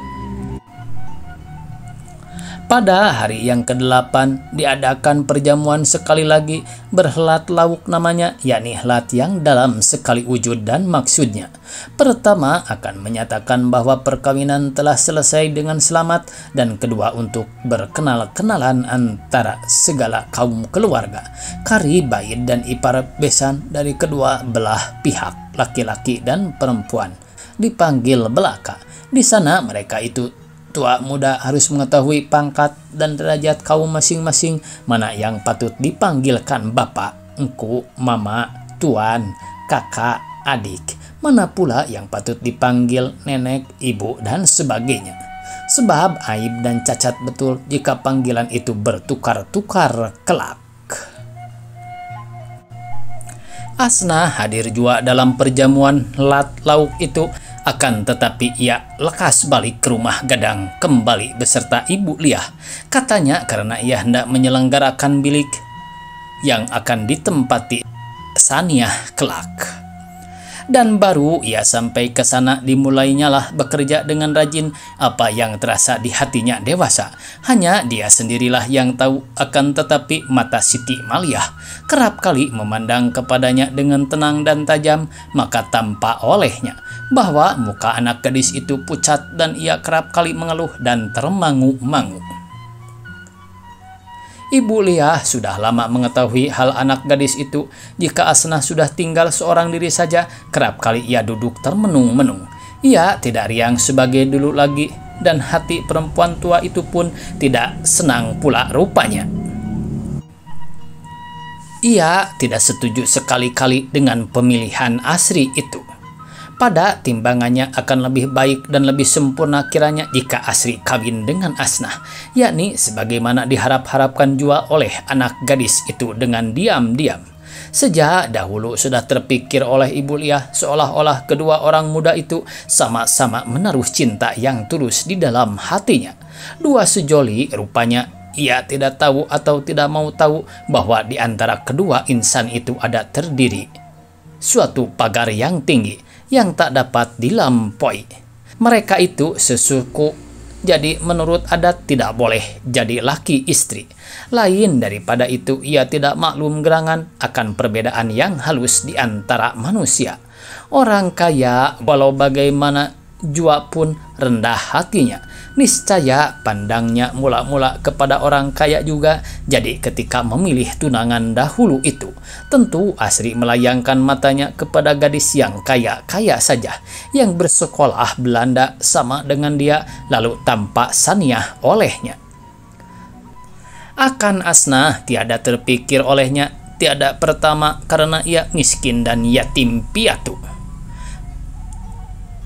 Pada hari yang ke-8 diadakan perjamuan sekali lagi berhelat lauk namanya, yakni helat yang dalam sekali wujud dan maksudnya. Pertama akan menyatakan bahwa perkawinan telah selesai dengan selamat, dan kedua untuk berkenal-kenalan antara segala kaum keluarga, kari bait dan ipar besan dari kedua belah pihak, laki-laki dan perempuan, dipanggil belaka. Di sana mereka itu tua muda harus mengetahui pangkat dan derajat kaum masing-masing, mana yang patut dipanggilkan bapak, engku, mama, tuan, kakak, adik, mana pula yang patut dipanggil nenek, ibu, dan sebagainya. Sebab aib dan cacat betul jika panggilan itu bertukar-tukar kelak. Asna hadir juga dalam perjamuan helat lauk itu, akan tetapi ia lekas balik ke rumah Gadang kembali beserta Ibu Liah. Katanya karena ia hendak menyelenggarakan bilik yang akan ditempati Saniah kelak. Dan baru ia sampai ke sana dimulainya lah bekerja dengan rajin apa yang terasa di hatinya dewasa. Hanya dia sendirilah yang tahu, akan tetapi mata Siti Maliah kerap kali memandang kepadanya dengan tenang dan tajam, maka tampak olehnya bahwa muka anak gadis itu pucat dan ia kerap kali mengeluh dan termangu-mangu. Ibu Liah sudah lama mengetahui hal anak gadis itu. Jika Asnah sudah tinggal seorang diri saja, kerap kali ia duduk termenung-menung. Ia tidak riang sebagai dulu lagi, dan hati perempuan tua itu pun tidak senang pula rupanya. Ia tidak setuju sekali-kali dengan pemilihan Asri itu. Pada timbangannya akan lebih baik dan lebih sempurna kiranya jika Asri kawin dengan Asnah, yakni sebagaimana diharap-harapkan jua oleh anak gadis itu dengan diam-diam. Sejak dahulu sudah terpikir oleh Ibu Liah seolah-olah kedua orang muda itu sama-sama menaruh cinta yang tulus di dalam hatinya. Dua sejoli rupanya. Ia tidak tahu atau tidak mau tahu bahwa di antara kedua insan itu ada terdiri suatu pagar yang tinggi yang tak dapat dilampaui. Mereka itu sesuku, jadi menurut adat tidak boleh jadi laki istri. Lain daripada itu, ia tidak maklum gerangan akan perbedaan yang halus di antara manusia. Orang kaya walau bagaimana jua pun rendah hatinya. Niscaya pandangnya mula-mula kepada orang kaya juga. Jadi ketika memilih tunangan dahulu itu, tentu Asri melayangkan matanya kepada gadis yang kaya-kaya saja, yang bersekolah Belanda sama dengan dia, lalu tampak Saniah olehnya. Akan Asnah tiada terpikir olehnya, tiada pertama karena ia miskin dan yatim piatu.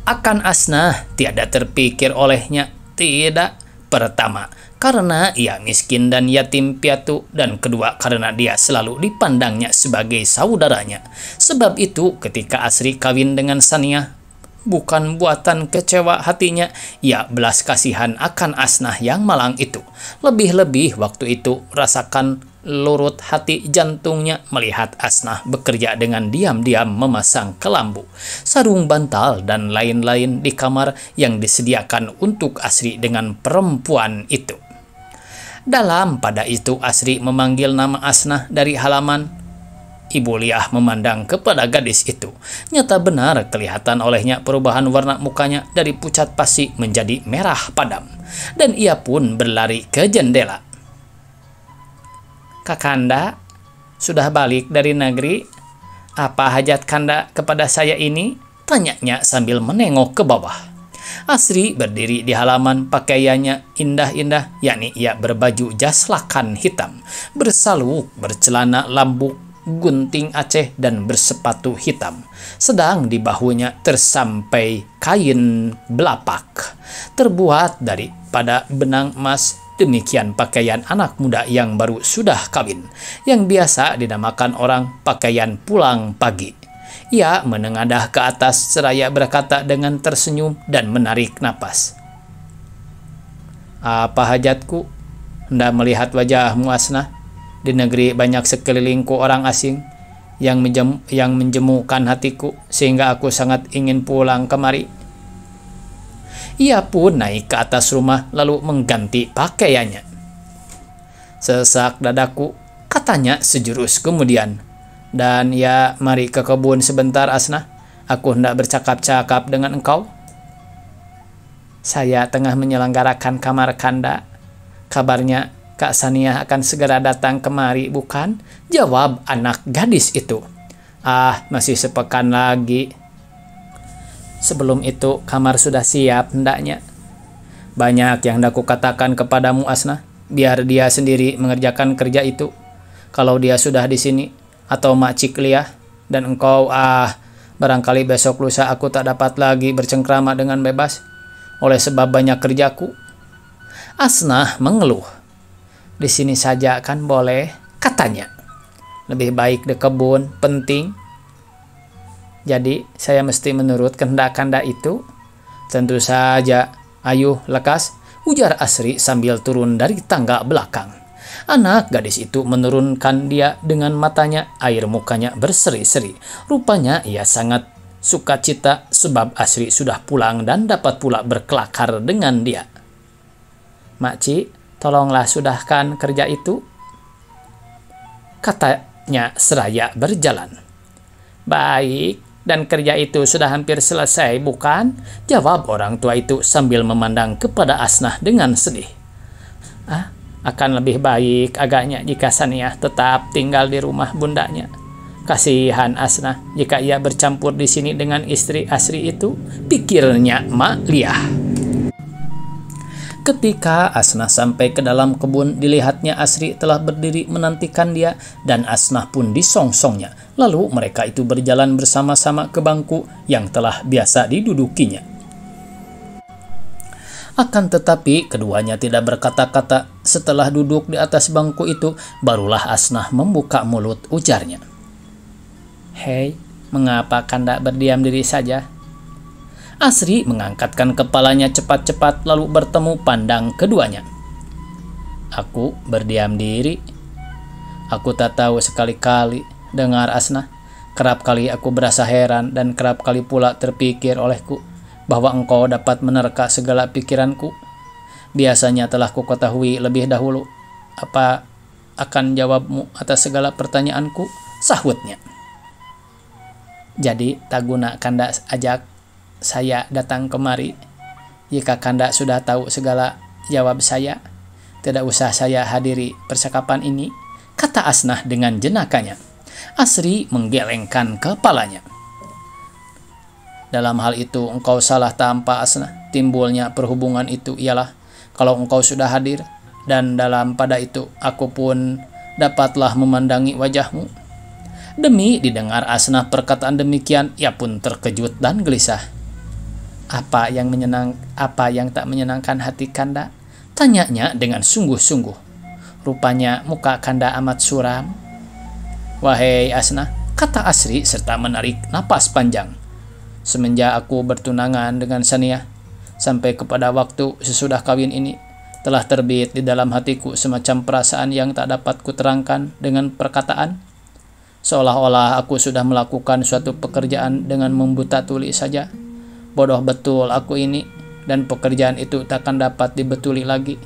Akan Asnah tiada terpikir olehnya, tidak pertama karena ia miskin dan yatim piatu, dan kedua karena dia selalu dipandangnya sebagai saudaranya. Sebab itu ketika Asri kawin dengan Saniah, bukan buatan kecewa hatinya, ia belas kasihan akan Asnah yang malang itu. Lebih-lebih waktu itu rasakan lurut hati jantungnya melihat Asnah bekerja dengan diam-diam memasang kelambu, sarung bantal, dan lain-lain di kamar yang disediakan untuk Asri dengan perempuan itu. Dalam pada itu Asri memanggil nama Asnah dari halaman. Ibu Liah memandang kepada gadis itu. Nyata benar kelihatan olehnya perubahan warna mukanya dari pucat pasi menjadi merah padam, dan ia pun berlari ke jendela. Kakanda, sudah balik dari negeri? Apa hajat Kanda kepada saya ini? Tanyanya sambil menengok ke bawah. Asri berdiri di halaman, pakaiannya indah-indah, yakni ia berbaju jas lakan hitam, bersaluk, bercelana lambuk, gunting Aceh, dan bersepatu hitam. Sedang di bahunya tersampai kain belapak, terbuat daripada benang emas. Demikian pakaian anak muda yang baru sudah kawin, yang biasa dinamakan orang pakaian pulang pagi. Ia menengadah ke atas seraya berkata dengan tersenyum dan menarik napas. Apa hajatku hendak melihat wajahmu Asnah? Di negeri banyak sekelilingku orang asing yang menjemukan hatiku, sehingga aku sangat ingin pulang kemari. Ia pun naik ke atas rumah lalu mengganti pakaiannya. Sesak dadaku, katanya sejurus kemudian. Dan ya, mari ke kebun sebentar Asnah. Aku hendak bercakap-cakap dengan engkau. Saya tengah menyelenggarakan kamar kanda. Kabarnya Kak Sania akan segera datang kemari, bukan? Jawab anak gadis itu. Ah, masih sepekan lagi. Sebelum itu kamar sudah siap hendaknya. Banyak yang hendak kukatakan kepadamu Asnah. Biar dia sendiri mengerjakan kerja itu. Kalau dia sudah di sini, atau Mak Cikliah, dan engkau, barangkali besok lusa aku tak dapat lagi bercengkrama dengan bebas, oleh sebab banyak kerjaku. Asnah mengeluh. Di sini saja kan boleh, katanya. Lebih baik di kebun, penting. Jadi saya mesti menurut kehendak kanda itu? Tentu saja. Ayo, lekas, ujar Asri sambil turun dari tangga belakang. Anak gadis itu menurunkan dia dengan matanya, air mukanya berseri-seri. Rupanya ia sangat sukacita sebab Asri sudah pulang dan dapat pula berkelakar dengan dia. Makci, tolonglah sudahkan kerja itu, katanya seraya berjalan. Baik, dan kerja itu sudah hampir selesai, bukan? Jawab orang tua itu sambil memandang kepada Asnah dengan sedih. Akan lebih baik agaknya jika Sania tetap tinggal di rumah bundanya. Kasihan Asnah jika ia bercampur di sini dengan istri Asri itu, pikirnya Mak Liah. Ketika Asnah sampai ke dalam kebun, dilihatnya Asri telah berdiri menantikan dia dan Asnah pun disongsongnya. Lalu mereka itu berjalan bersama-sama ke bangku yang telah biasa didudukinya. Akan tetapi keduanya tidak berkata-kata. Setelah duduk di atas bangku itu, barulah Asnah membuka mulut, ujarnya. Hei, mengapa kanda berdiam diri saja? Asri mengangkatkan kepalanya cepat-cepat lalu bertemu pandang keduanya. Aku berdiam diri. Aku tak tahu sekali-kali, dengar Asnah. Kerap kali aku berasa heran dan kerap kali pula terpikir olehku bahwa engkau dapat menerka segala pikiranku. Biasanya telah kuketahui lebih dahulu apa akan jawabmu atas segala pertanyaanku, sahutnya. Jadi tak guna kanda ajak saya datang kemari. Jika kanda sudah tahu segala jawab saya, tidak usah saya hadiri percakapan ini, kata Asnah dengan jenakanya. Asri menggelengkan kepalanya. Dalam hal itu engkau salah tanpa Asnah. Timbulnya perhubungan itu ialah kalau engkau sudah hadir, dan dalam pada itu aku pun dapatlah memandangi wajahmu. Demi didengar Asnah perkataan demikian, ia pun terkejut dan gelisah. Apa yang tak menyenangkan hati kanda? Tanyanya dengan sungguh-sungguh. Rupanya muka kanda amat suram. Wahai Asnah, kata Asri serta menarik napas panjang. Semenjak aku bertunangan dengan Sania, sampai kepada waktu sesudah kawin ini, telah terbit di dalam hatiku semacam perasaan yang tak dapat kuterangkan dengan perkataan. Seolah-olah aku sudah melakukan suatu pekerjaan dengan membuta tuli saja. Bodoh betul aku ini, dan pekerjaan itu takkan dapat dibetuli lagi.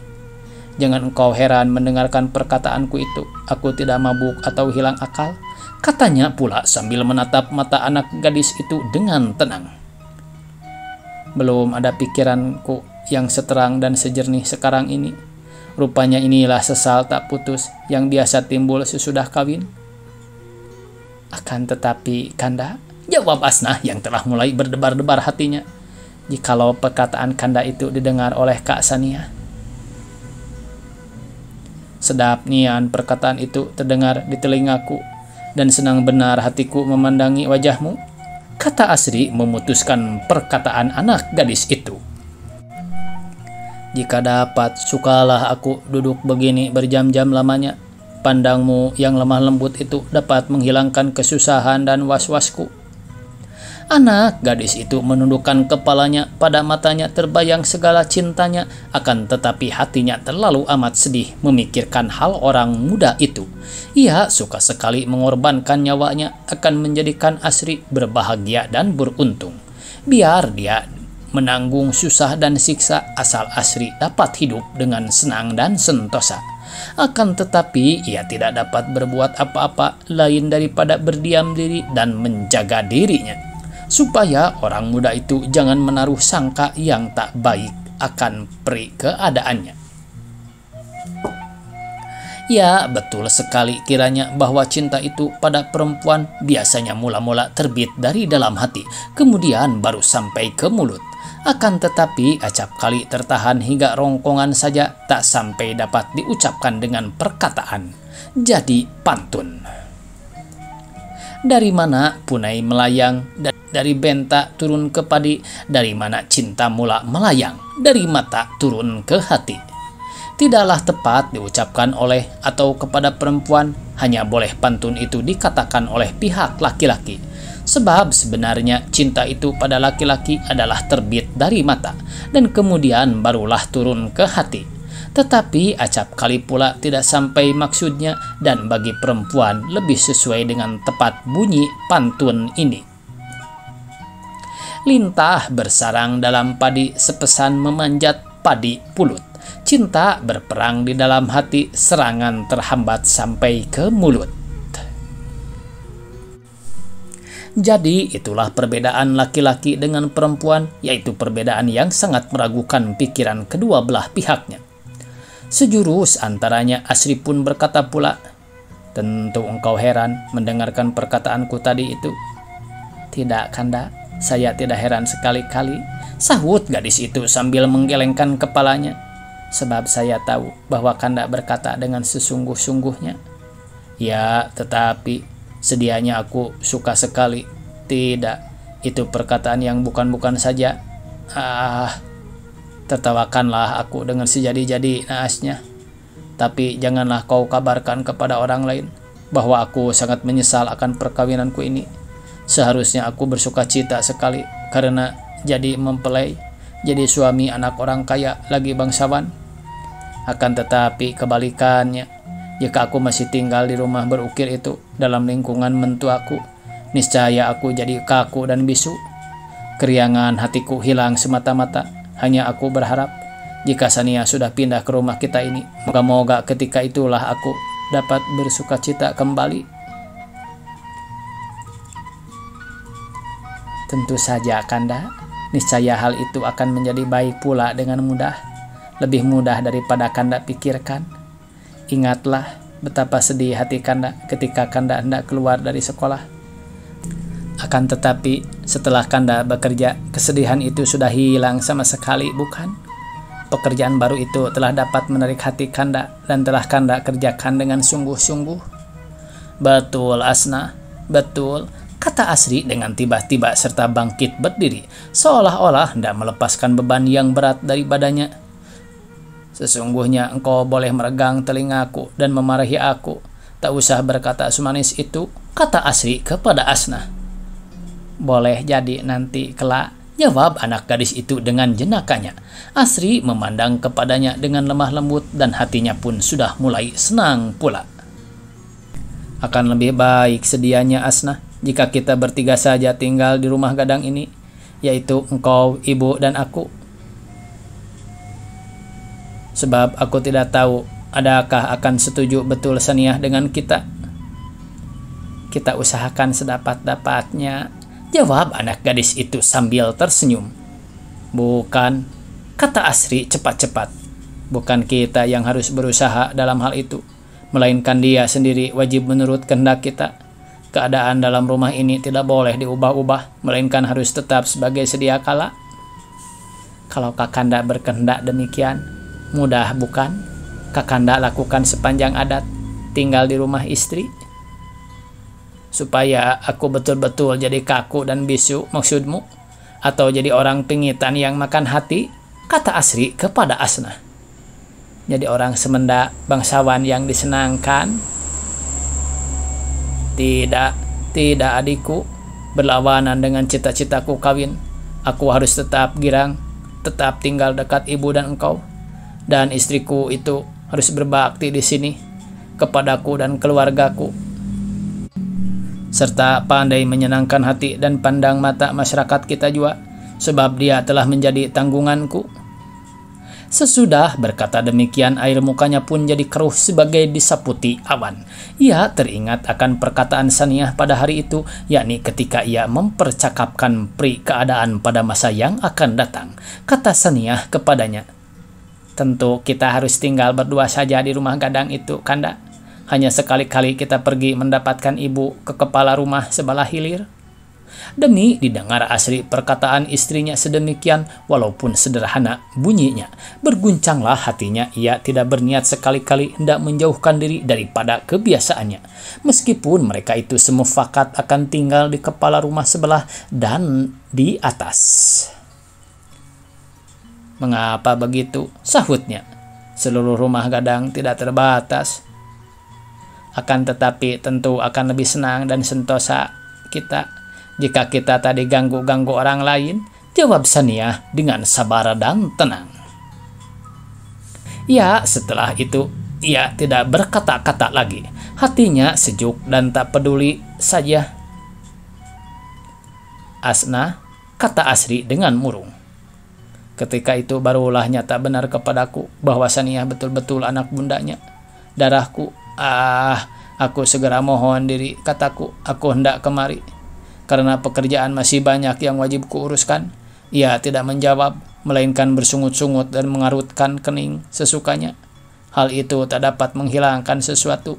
Jangan engkau heran mendengarkan perkataanku itu. Aku tidak mabuk atau hilang akal, katanya pula sambil menatap mata anak gadis itu dengan tenang. Belum ada pikiranku yang seterang dan sejernih sekarang ini. Rupanya inilah sesal tak putus yang biasa timbul sesudah kawin. Akan tetapi kanda, jawab Asnah yang telah mulai berdebar-debar hatinya, jikalau perkataan kanda itu didengar oleh Kak Sania. Sedap nian perkataan itu terdengar di telingaku, dan senang benar hatiku memandangi wajahmu, kata Asri memutuskan perkataan anak gadis itu. Jika dapat, sukalah aku duduk begini berjam-jam lamanya. Pandangmu yang lemah lembut itu dapat menghilangkan kesusahan dan was-wasku. Anak gadis itu menundukkan kepalanya, pada matanya terbayang segala cintanya, akan tetapi hatinya terlalu amat sedih memikirkan hal orang muda itu. Ia suka sekali mengorbankan nyawanya akan menjadikan Asri berbahagia dan beruntung. Biar dia menanggung susah dan siksa asal Asri dapat hidup dengan senang dan sentosa. Akan tetapi ia tidak dapat berbuat apa-apa lain daripada berdiam diri dan menjaga dirinya, supaya orang muda itu jangan menaruh sangka yang tak baik akan peri keadaannya. Ya, betul sekali kiranya bahwa cinta itu pada perempuan biasanya mula-mula terbit dari dalam hati, kemudian baru sampai ke mulut. Akan tetapi acap kali tertahan hingga rongkongan saja, tak sampai dapat diucapkan dengan perkataan. Jadi pantun. Dari mana punai melayang, dari benta turun ke padi, dari mana cinta mula melayang, dari mata turun ke hati. Tidaklah tepat diucapkan oleh atau kepada perempuan, hanya boleh pantun itu dikatakan oleh pihak laki-laki. Sebab sebenarnya cinta itu pada laki-laki adalah terbit dari mata, dan kemudian barulah turun ke hati. Tetapi acap kali pula tidak sampai maksudnya, dan bagi perempuan lebih sesuai dengan tepat bunyi pantun ini. Lintah bersarang dalam padi, sepesan memanjat padi pulut. Cinta berperang di dalam hati, serangan terhambat sampai ke mulut. Jadi itulah perbedaan laki-laki dengan perempuan, yaitu perbedaan yang sangat meragukan pikiran kedua belah pihaknya. Sejurus antaranya. Asri pun berkata pula, "Tentu engkau heran mendengarkan perkataanku tadi itu." "Tidak, Kanda, saya tidak heran sekali-kali," sahut gadis itu sambil menggelengkan kepalanya. "Sebab saya tahu bahwa Kanda berkata dengan sesungguh-sungguhnya." "Ya, tetapi sedianya aku suka sekali." "Tidak, itu perkataan yang bukan-bukan saja." "Tertawakanlah aku dengan sejadi-jadi naasnya. Tapi janganlah kau kabarkan kepada orang lain bahwa aku sangat menyesal akan perkawinanku ini. Seharusnya aku bersuka cita sekali karena jadi mempelai, jadi suami anak orang kaya lagi bangsawan. Akan tetapi kebalikannya, jika aku masih tinggal di rumah berukir itu dalam lingkungan mentuaku, niscaya aku jadi kaku dan bisu. Keriangan hatiku hilang semata-mata. Hanya aku berharap jika Sania sudah pindah ke rumah kita ini, moga-moga ketika itulah aku dapat bersuka cita kembali." "Tentu saja, Kanda. Niscaya hal itu akan menjadi baik pula dengan mudah. Lebih mudah daripada Kanda pikirkan. Ingatlah betapa sedih hati Kanda ketika Kanda hendak keluar dari sekolah. Akan tetapi setelah Kanda bekerja, kesedihan itu sudah hilang sama sekali, bukan? Pekerjaan baru itu telah dapat menarik hati Kanda dan telah Kanda kerjakan dengan sungguh-sungguh." "Betul, Asna, betul," kata Asri dengan tiba-tiba serta bangkit berdiri, seolah-olah hendak melepaskan beban yang berat dari badannya. "Sesungguhnya engkau boleh meregang telingaku dan memarahi aku. Tak usah berkata semanis itu," kata Asri kepada Asna. "Boleh jadi nanti kelak," jawab anak gadis itu dengan jenakanya. Asri memandang kepadanya dengan lemah lembut dan hatinya pun sudah mulai senang pula. "Akan lebih baik sedianya, Asna, jika kita bertiga saja tinggal di rumah gadang ini, yaitu engkau, ibu, dan aku. Sebab aku tidak tahu adakah akan setuju betul Saniah dengan kita." "Kita usahakan sedapat-dapatnya," jawab anak gadis itu sambil tersenyum. "Bukan," kata Asri cepat-cepat. "Bukan kita yang harus berusaha dalam hal itu, melainkan dia sendiri wajib menurut kehendak kita. Keadaan dalam rumah ini tidak boleh diubah-ubah, melainkan harus tetap sebagai sedia kala." "Kalau Kakanda berkehendak demikian, mudah bukan? Kakanda lakukan sepanjang adat, tinggal di rumah istri." "Supaya aku betul-betul jadi kaku dan bisu maksudmu? Atau jadi orang pingitan yang makan hati?" kata Asri kepada Asna. "Jadi orang semenda, bangsawan yang disenangkan?" Tidak adikku. Berlawanan dengan cita-citaku kawin. Aku harus tetap girang, tetap tinggal dekat ibu dan engkau. Dan istriku itu harus berbakti di sini kepadaku dan keluargaku, serta pandai menyenangkan hati dan pandang mata masyarakat kita juga, sebab dia telah menjadi tanggunganku." Sesudah berkata demikian, air mukanya pun jadi keruh sebagai disaputi awan. Ia teringat akan perkataan Saniyah pada hari itu, yakni ketika ia mempercakapkan peri keadaan pada masa yang akan datang. Kata Saniyah kepadanya, "Tentu kita harus tinggal berdua saja di rumah gadang itu, Kanda. Hanya sekali-kali kita pergi mendapatkan ibu ke kepala rumah sebelah hilir." Demi didengar Asri perkataan istrinya sedemikian, walaupun sederhana bunyinya, berguncanglah hatinya. Ia tidak berniat sekali-kali hendak menjauhkan diri daripada kebiasaannya. Meskipun mereka itu semufakat akan tinggal di kepala rumah sebelah dan di atas. "Mengapa begitu?" sahutnya. "Seluruh rumah gadang tidak terbatas. Akan tetapi tentu akan lebih senang dan sentosa kita jika kita tak diganggu-ganggu orang lain," jawab Saniyah dengan sabar dan tenang. Ya, setelah itu ia tidak berkata-kata lagi. Hatinya sejuk dan tak peduli saja. "Asna," kata Asri dengan murung. "Ketika itu barulah nyata benar kepadaku bahwa Saniyah betul-betul anak bundanya. Darahku, aku segera mohon diri," kataku. "Aku hendak kemari karena pekerjaan masih banyak yang wajib kuuruskan." Ia tidak menjawab, melainkan bersungut-sungut dan mengarutkan kening sesukanya. Hal itu tak dapat menghilangkan sesuatu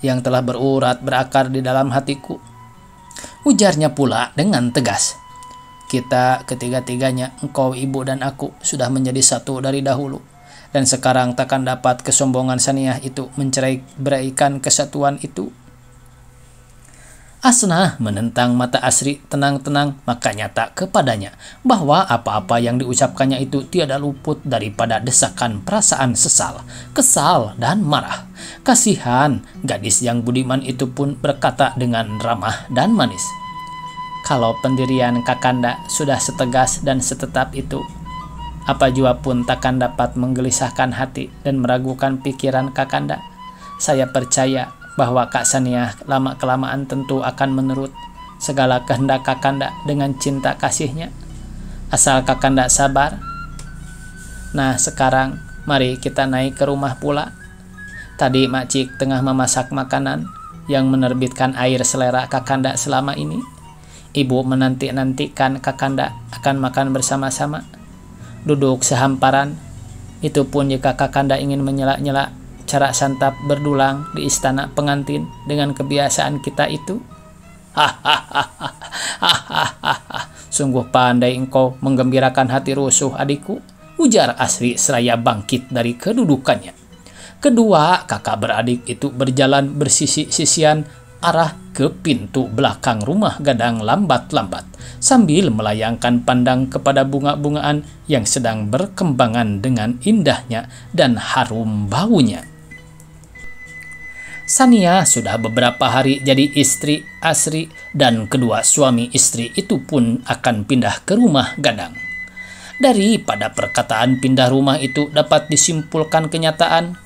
yang telah berurat berakar di dalam hatiku. Ujarnya pula dengan tegas, "Kita ketiga-tiganya, engkau, ibu, dan aku, sudah menjadi satu dari dahulu. Dan sekarang takkan dapat kesombongan Saniyah itu mencerai-beraikan kesatuan itu." Asna menentang mata Asri tenang-tenang, maka nyata kepadanya bahwa apa-apa yang diucapkannya itu tiada luput daripada desakan perasaan sesal, kesal, dan marah. Kasihan gadis yang budiman itu pun berkata dengan ramah dan manis, "Kalau pendirian Kakanda sudah setegas dan setetap itu, apa jua pun takkan dapat menggelisahkan hati dan meragukan pikiran Kakanda. Saya percaya bahwa Kak Saniyah lama-kelamaan tentu akan menurut segala kehendak Kakanda dengan cinta kasihnya. Asal Kakanda sabar. Nah, sekarang mari kita naik ke rumah pula. Tadi Makcik tengah memasak makanan yang menerbitkan air selera Kakanda selama ini. Ibu menanti-nantikan Kakanda akan makan bersama-sama. Duduk sehamparan, itu pun jika Kakanda ingin menyela-nyela cara santap berdulang di istana pengantin dengan kebiasaan kita itu." "Sungguh pandai engkau menggembirakan hati rusuh adikku," ujar Asri seraya bangkit dari kedudukannya. Kedua kakak beradik itu berjalan bersisi-sisian arah ke pintu belakang rumah gadang lambat-lambat sambil melayangkan pandang kepada bunga-bungaan yang sedang berkembangan dengan indahnya dan harum baunya. Saniyah sudah beberapa hari jadi istri Asri, dan kedua suami istri itu pun akan pindah ke rumah gadang. Daripada perkataan pindah rumah itu dapat disimpulkan kenyataan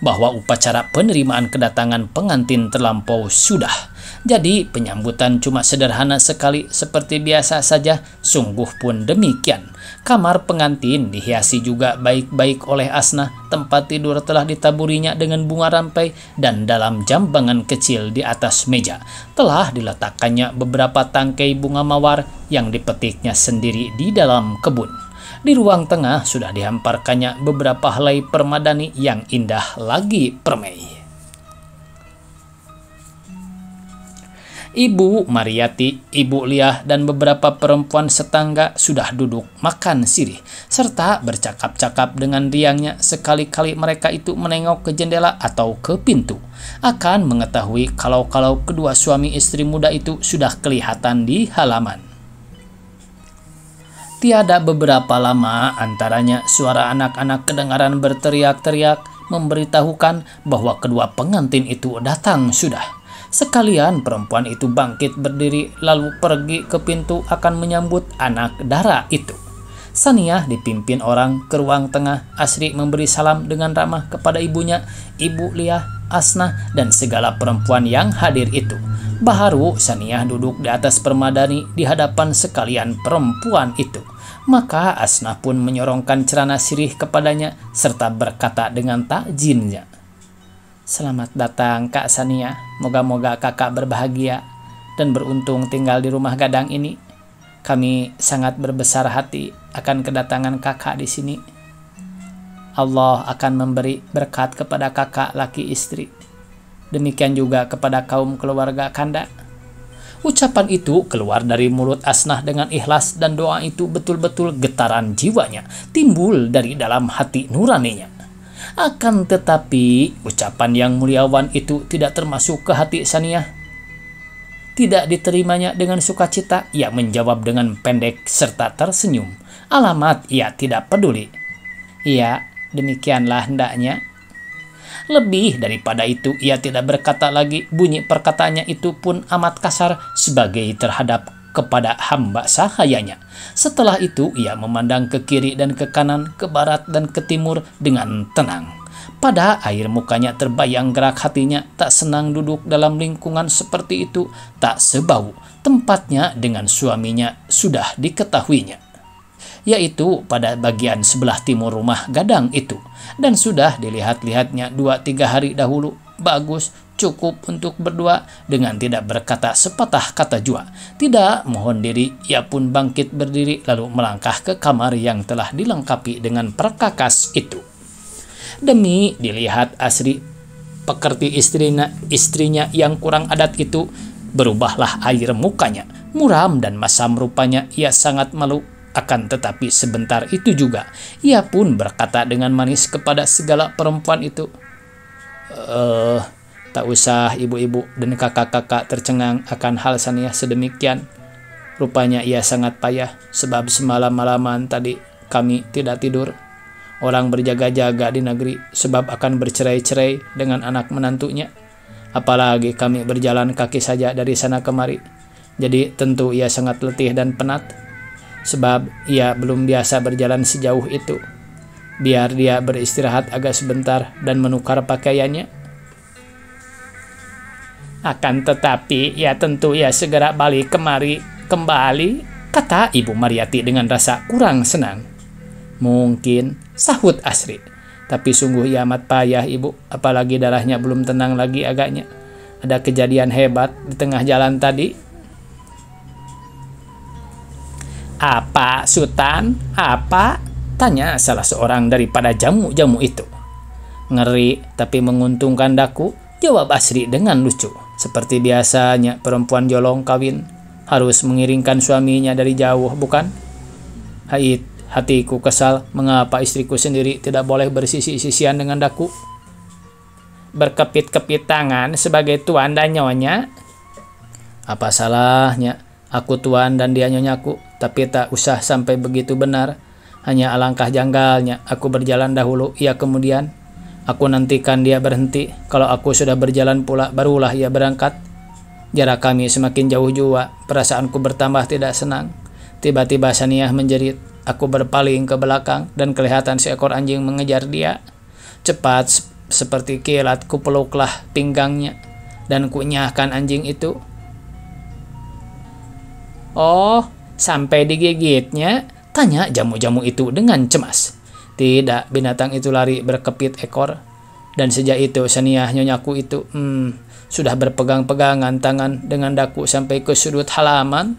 bahwa upacara penerimaan kedatangan pengantin terlampau sudah. Jadi penyambutan cuma sederhana sekali seperti biasa saja. Sungguh pun demikian. Kamar pengantin dihiasi juga baik-baik oleh Asna. Tempat tidur telah ditaburinya dengan bunga rampai, dan dalam jambangan kecil di atas meja telah diletakkannya beberapa tangkai bunga mawar yang dipetiknya sendiri di dalam kebun. Di ruang tengah sudah dihamparkannya beberapa helai permadani yang indah lagi permai. Ibu Mariati, Ibu Liah, dan beberapa perempuan setangga sudah duduk makan sirih serta bercakap-cakap dengan riangnya. Sekali-kali mereka itu menengok ke jendela atau ke pintu, akan mengetahui kalau kedua suami istri muda itu sudah kelihatan di halaman. Tiada beberapa lama antaranya suara anak-anak kedengaran berteriak-teriak memberitahukan bahwa kedua pengantin itu datang sudah. Sekalian perempuan itu bangkit berdiri lalu pergi ke pintu akan menyambut anak dara itu. Saniyah dipimpin orang ke ruang tengah. Asri memberi salam dengan ramah kepada ibunya. Ibu Liah, Asnah dan segala perempuan yang hadir itu. Baharu Saniyah duduk di atas permadani di hadapan sekalian perempuan itu. Maka Asnah pun menyorongkan celana sirih kepadanya serta berkata dengan takjinnya, "Selamat datang Kak Saniyah, moga-moga kakak berbahagia dan beruntung tinggal di rumah gadang ini. Kami sangat berbesar hati akan kedatangan kakak di sini. Allah akan memberi berkat kepada kakak laki istri. Demikian juga kepada kaum keluarga Kanda." Ucapan itu keluar dari mulut Asnah dengan ikhlas dan doa itu betul-betul getaran jiwanya timbul dari dalam hati nuraninya. Akan tetapi ucapan yang muliawan itu tidak termasuk ke hati Saniyah. Tidak diterimanya dengan sukacita, ia menjawab dengan pendek serta tersenyum. Alamat ia tidak peduli. "Iya, demikianlah hendaknya." Lebih daripada itu, ia tidak berkata lagi. Bunyi perkataannya itu pun amat kasar sebagai terhadap kepada hamba sahayanya. Setelah itu, ia memandang ke kiri dan ke kanan, ke barat dan ke timur dengan tenang. Pada air mukanya terbayang gerak hatinya, tak senang duduk dalam lingkungan seperti itu, tak sebau. Tempatnya dengan suaminya sudah diketahuinya, yaitu pada bagian sebelah timur rumah gadang itu, dan sudah dilihat-lihatnya 2-3 hari dahulu. Bagus, cukup untuk berdua. Dengan tidak berkata sepatah kata jua, tidak mohon diri, ia pun bangkit berdiri lalu melangkah ke kamar yang telah dilengkapi dengan perkakas itu. Demi dilihat asri pekerti istrinya yang kurang adat itu, berubahlah air mukanya, muram dan masam rupanya. Ia sangat malu. Akan tetapi sebentar itu juga ia pun berkata dengan manis kepada segala perempuan itu, "Tak usah ibu-ibu dan kakak-kakak tercengang akan hal Saniyah sedemikian. Rupanya ia sangat payah sebab semalam-malaman tadi kami tidak tidur. Orang berjaga-jaga di negeri sebab akan bercerai-cerai dengan anak menantunya. Apalagi kami berjalan kaki saja dari sana kemari. Jadi tentu ia sangat letih dan penat. Sebab ia belum biasa berjalan sejauh itu. Biar dia beristirahat agak sebentar dan menukar pakaiannya. Akan tetapi ya tentu ia segera balik kembali," kata Ibu Mariati dengan rasa kurang senang. "Mungkin," sahut Asri. "Tapi sungguh ia amat payah ibu, apalagi darahnya belum tenang lagi agaknya. Ada kejadian hebat di tengah jalan tadi." "Apa, Sultan? Apa?" tanya salah seorang daripada jamu-jamu itu. "Ngeri tapi menguntungkan daku," jawab Asri dengan lucu. "Seperti biasanya perempuan jolong kawin harus mengiringkan suaminya dari jauh, bukan? Hatiku kesal mengapa istriku sendiri tidak boleh bersisi-sisian dengan daku. Berkepit-kepit tangan sebagai tuan dan nyonya. Apa salahnya? Aku tuan dan dia nyonyaku, tapi tak usah sampai begitu benar. Hanya alangkah janggalnya, aku berjalan dahulu, ia kemudian. Aku nantikan dia berhenti. Kalau aku sudah berjalan pula, barulah ia berangkat. Jarak kami semakin jauh jua, perasaanku bertambah tidak senang. Tiba-tiba Saniyah menjerit. Aku berpaling ke belakang dan kelihatan seekor anjing mengejar dia. Cepat seperti kilat kupeluklah pinggangnya dan kunyahkan anjing itu." "Oh, sampai digigitnya?" tanya jamu-jamu itu dengan cemas. "Tidak, binatang itu lari berkepit ekor. Dan sejak itu Saniyah nyonyaku itu sudah berpegang-pegangan tangan dengan daku sampai ke sudut halaman."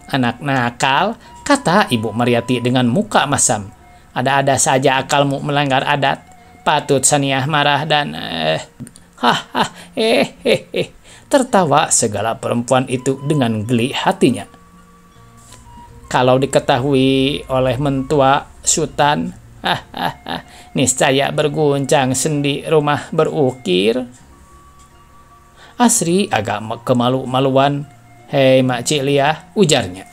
"Anak nakal," kata Ibu Mariati dengan muka masam. "Ada-ada saja akalmu melanggar adat. Patut Saniyah marah dan tertawa segala perempuan itu dengan geli hatinya. "Kalau diketahui oleh mentua Sultan, niscaya berguncang sendi rumah berukir." Asri agak kemalu-maluan. "Hei Makcik Liah," ujarnya,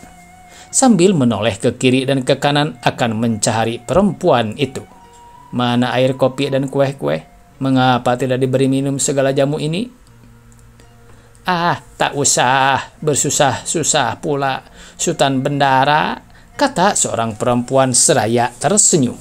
sambil menoleh ke kiri dan ke kanan akan mencari perempuan itu. "Mana air kopi dan kue-kue? Mengapa tidak diberi minum segala jamu ini?" Tak usah bersusah-susah pula, Sultan Bendara," kata seorang perempuan seraya tersenyum.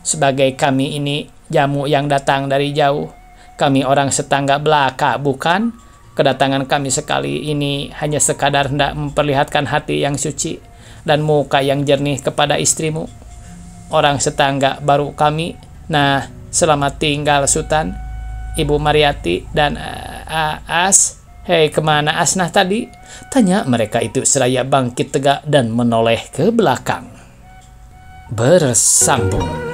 Sebagai kami ini jamu yang datang dari jauh, kami orang setangga belaka, bukan? Kedatangan kami sekali ini hanya sekadar hendak memperlihatkan hati yang suci dan muka yang jernih kepada istrimu. Orang setangga baru kami. Nah, selamat tinggal Sultan, Ibu Mariati, dan As. Hei, kemana Asnah tadi? Tanya mereka itu seraya bangkit tegak dan menoleh ke belakang. Bersambung.